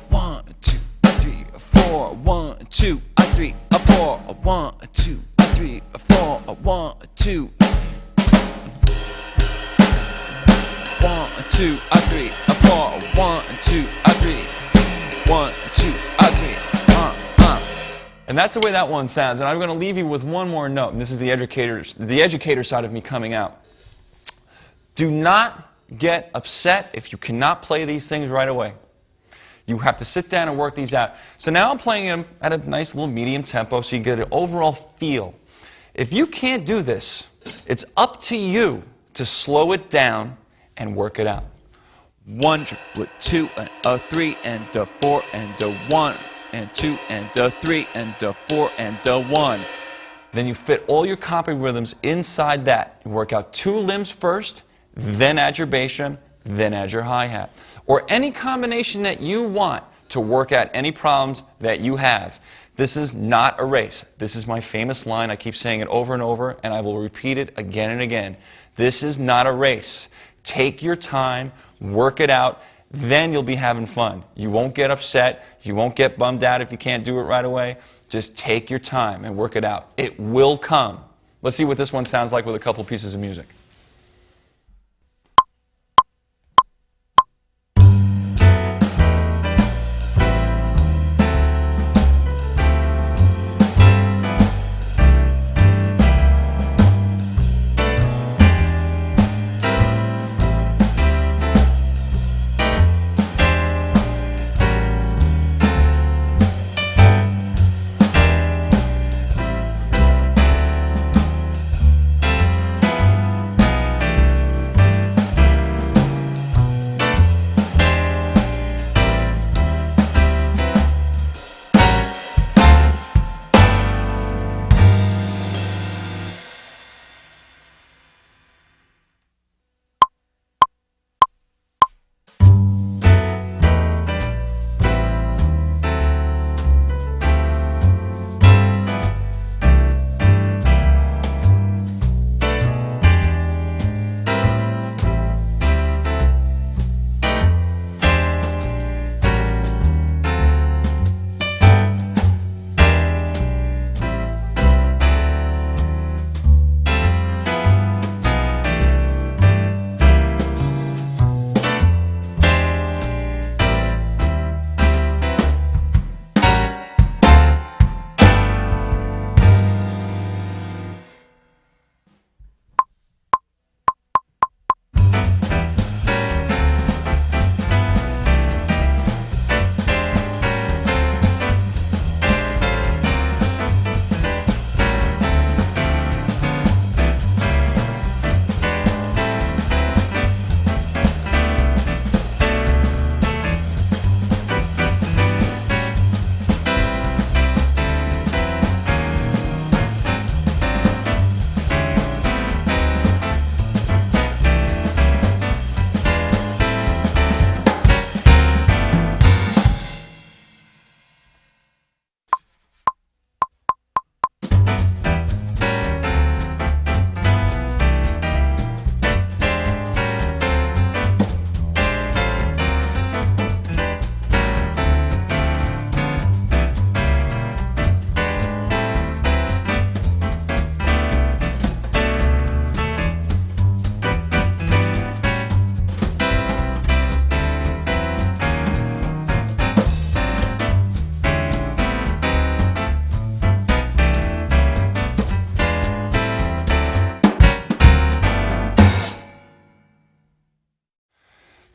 1, 2, 3, 4. 1, 2, 3, 4. 1, 2, 3, 4. 1, 2. 1, 2, 3, 4. 1, 2, 3. 1, 2, 3. And that's the way that one sounds. And I'm going to leave you with one more note. And this is the educator side of me coming out. Do not get upset if you cannot play these things right away. You have to sit down and work these out. So now I'm playing them at a nice little medium tempo so you get an overall feel. If you can't do this, it's up to you to slow it down and work it out. 1, 2, and a 3, and a 4, and a 1, and 2, and a 3, and a 4, and a 1. Then you fit all your comping rhythms inside that. You work out 2 limbs first, then add your bass drum, then add your hi-hat. Or any combination that you want to work out any problems that you have. This is not a race. This is my famous line. I keep saying it over and over, and I will repeat it again and again. This is not a race. Take your time, work it out, then you'll be having fun. You won't get upset. You won't get bummed out if you can't do it right away. Just take your time and work it out. It will come. Let's see what this one sounds like with a couple pieces of music.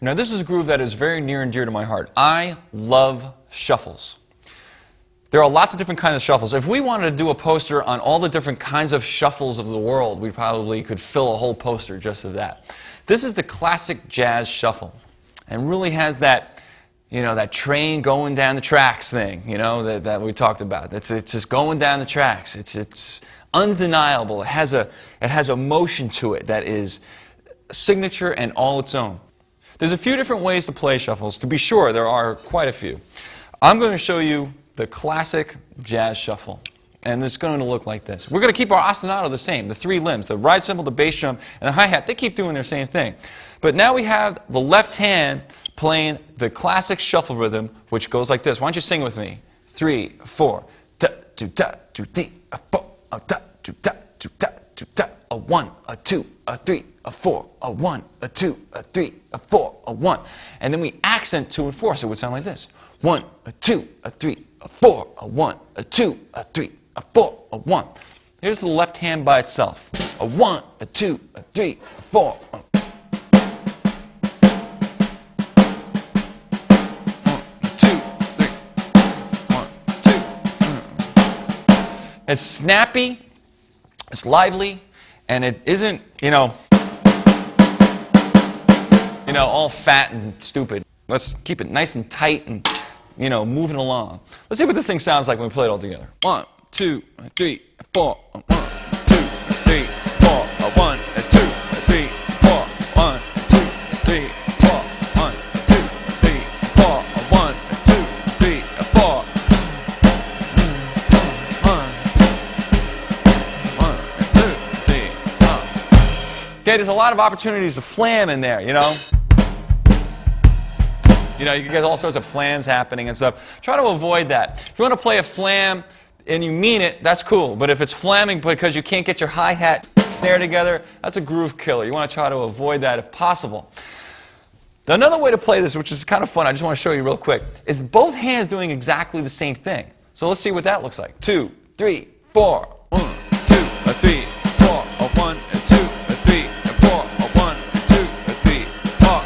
Now this is a groove that is very near and dear to my heart. I love shuffles. There are lots of different kinds of shuffles. If we wanted to do a poster on all the different kinds of shuffles of the world, we probably could fill a whole poster just of that. This is the classic jazz shuffle and really has that you know, that train going down the tracks thing, you know, that we talked about. It's just going down the tracks. It's undeniable. It has a motion to it that is signature and all its own. There's a few different ways to play shuffles. To be sure, there are quite a few. I'm going to show you the classic jazz shuffle. And it's going to look like this. We're going to keep our ostinato the same, the three limbs, the ride cymbal, the bass drum, and the hi-hat. They keep doing their same thing. But now we have the left hand playing the classic shuffle rhythm, which goes like this. Why don't you sing with me? 3, 4. Da, do, da, do, dee, a, 4, a, da, do, da, do, da, do, da, a 1, a 2, a 3, a 4, a 1, a 2, a 3, a 4, a 1. And then we accent 2 and 4, so it would sound like this. 1, a 2, a 3, a 4, a 1, a 2, a 3, a 4, a 1. Here's the left hand by itself. A 1, a 2, a 3, a 4. It's snappy, it's lively, and it isn't, you know, all fat and stupid. Let's keep it nice and tight and, you know, moving along. Let's see what this thing sounds like when we play it all together. 1, 2, 3, 4. 1, 2, 3, 4. 1, 2, 3, 4. 1, 2, 3, 4. 1, 2, 3, 4. 1, 2, 3, 4. 1, 2, 3, 4. Okay, there's a lot of opportunities to flam in there, you know. You know, you can get all sorts of flams happening and stuff. Try to avoid that. If you want to play a flam and you mean it, that's cool. But if it's flamming because you can't get your hi-hat snare together, that's a groove killer. You want to try to avoid that if possible. Now, another way to play this, which is kind of fun, I just want to show you real quick, is both hands doing exactly the same thing. So let's see what that looks like. 2, 3, 4. 1, 2, 3, 4. 1, 2, 3, 4. 1, 2, 3, 4.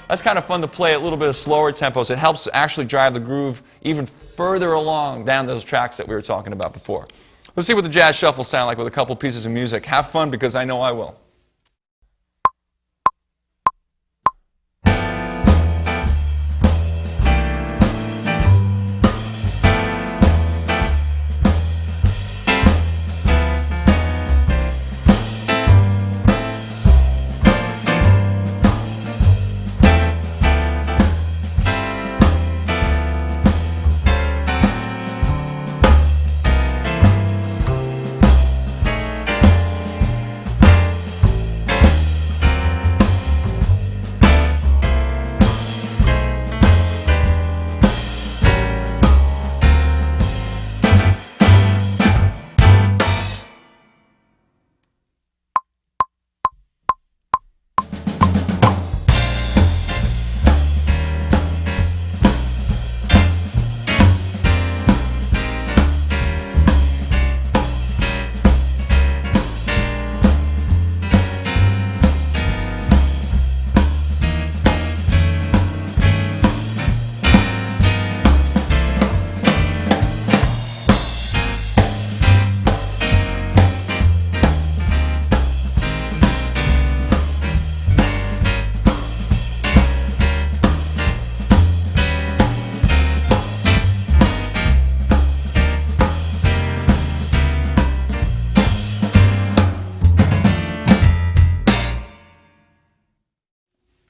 That's kind of fun to play at a little bit of slower tempos. It helps actually drive the groove even further along down those tracks that we were talking about before. Let's see what the jazz shuffle sound like with a couple pieces of music. Have fun, because I know I will.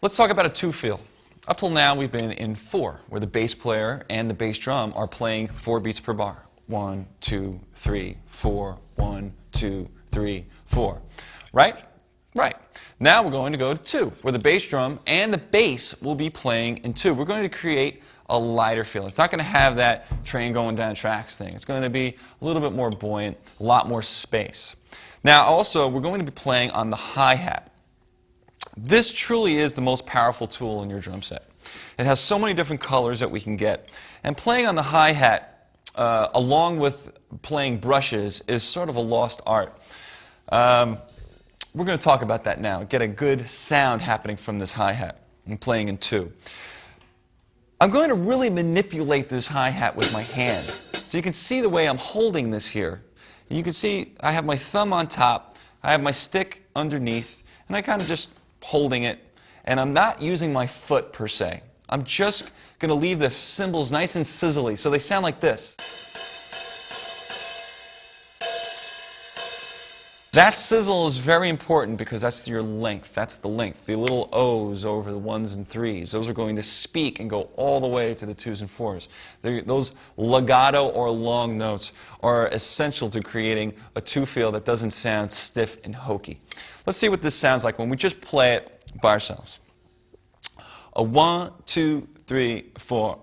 Let's talk about a two-feel. Up till now, we've been in 4, where the bass player and the bass drum are playing 4 beats per bar. 1, 2, 3, 4. 1, 2, 3, 4. Right? Right. Now we're going to go to 2, where the bass drum and the bass will be playing in 2. We're going to create a lighter feel. It's not going to have that train going down tracks thing. It's going to be a little bit more buoyant, a lot more space. Now also, we're going to be playing on the hi-hat. This truly is the most powerful tool in your drum set. It has so many different colors that we can get. And playing on the hi-hat, along with playing brushes, is sort of a lost art. We're going to talk about that now. Get a good sound happening from this hi-hat and playing in 2. I'm going to really manipulate this hi-hat with my hand. So you can see the way I'm holding this here. You can see I have my thumb on top, I have my stick underneath, and I kind of just holding it, and I'm not using my foot per se. I'm just going to leave the cymbals nice and sizzly, so they sound like this. That sizzle is very important because that's your length. That's the length. The little O's over the 1s and 3s. Those are going to speak and go all the way to the 2s and 4s. Those legato or long notes are essential to creating a 2-feel that doesn't sound stiff and hokey. Let's see what this sounds like when we just play it by ourselves. A 1, 2, 3, 4.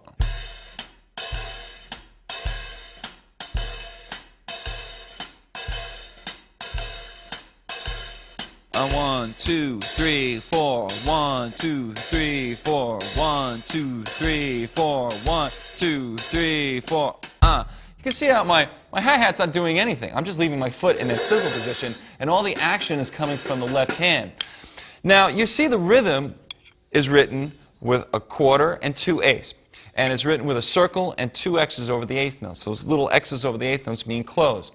A 1, 2, 3, 4. 1, 2, 3, 4. 1, 2, 3, 4. 1, 2, 3, 4. You can see how my hi-hat's not doing anything. I'm just leaving my foot in a sizzle position, and all the action is coming from the left hand. Now, you see the rhythm is written with a quarter and 2 eighths. And it's written with a circle and 2 X's over the eighth notes. Those little X's over the eighth notes mean close.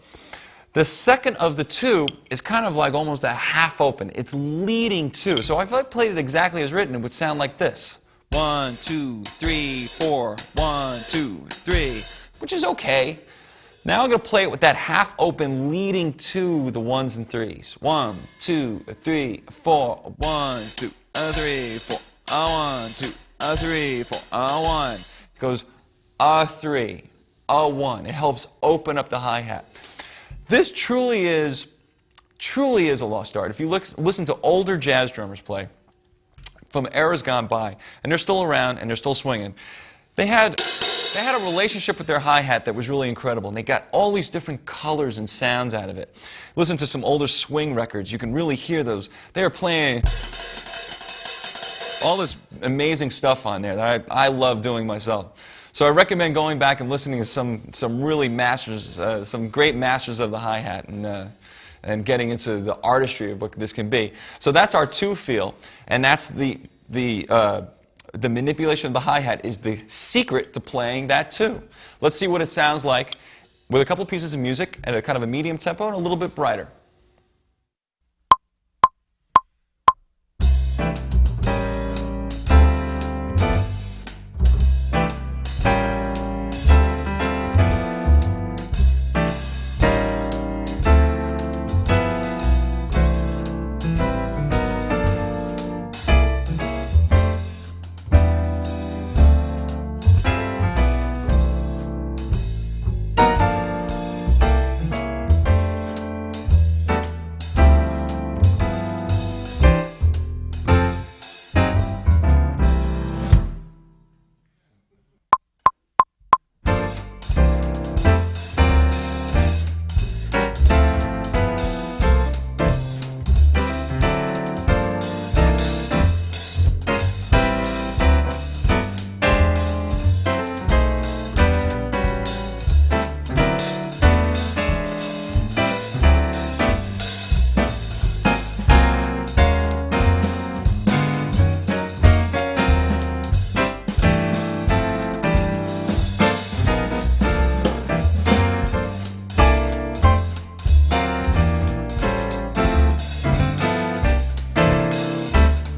The second of the 2 is kind of like almost a half open. It's leading 2. So if I played it exactly as written, it would sound like this. 1, 2, 3, 4. 1, 2, 3. Which is okay. Now I'm going to play it with that half open leading to the 1s and 3s. 1, 2, 3, 4. 1, 2, 3, 4. 1, 2, 3, 4. 1. It goes A3, A1. It helps open up the hi-hat. This truly is a lost art. If you listen to older jazz drummers play from eras gone by, and they're still around and they're still swinging, they had a relationship with their hi-hat that was really incredible, and they got all these different colors and sounds out of it. Listen to some older swing records. You can really hear those. They are playing all this amazing stuff on there that I love doing myself. So I recommend going back and listening to some really masters, some great masters of the hi-hat, and getting into the artistry of what this can be. So that's our 2-feel, and that's the manipulation of the hi-hat is the secret to playing that 2. Let's see what it sounds like with a couple pieces of music at a kind of a medium tempo and a little bit brighter.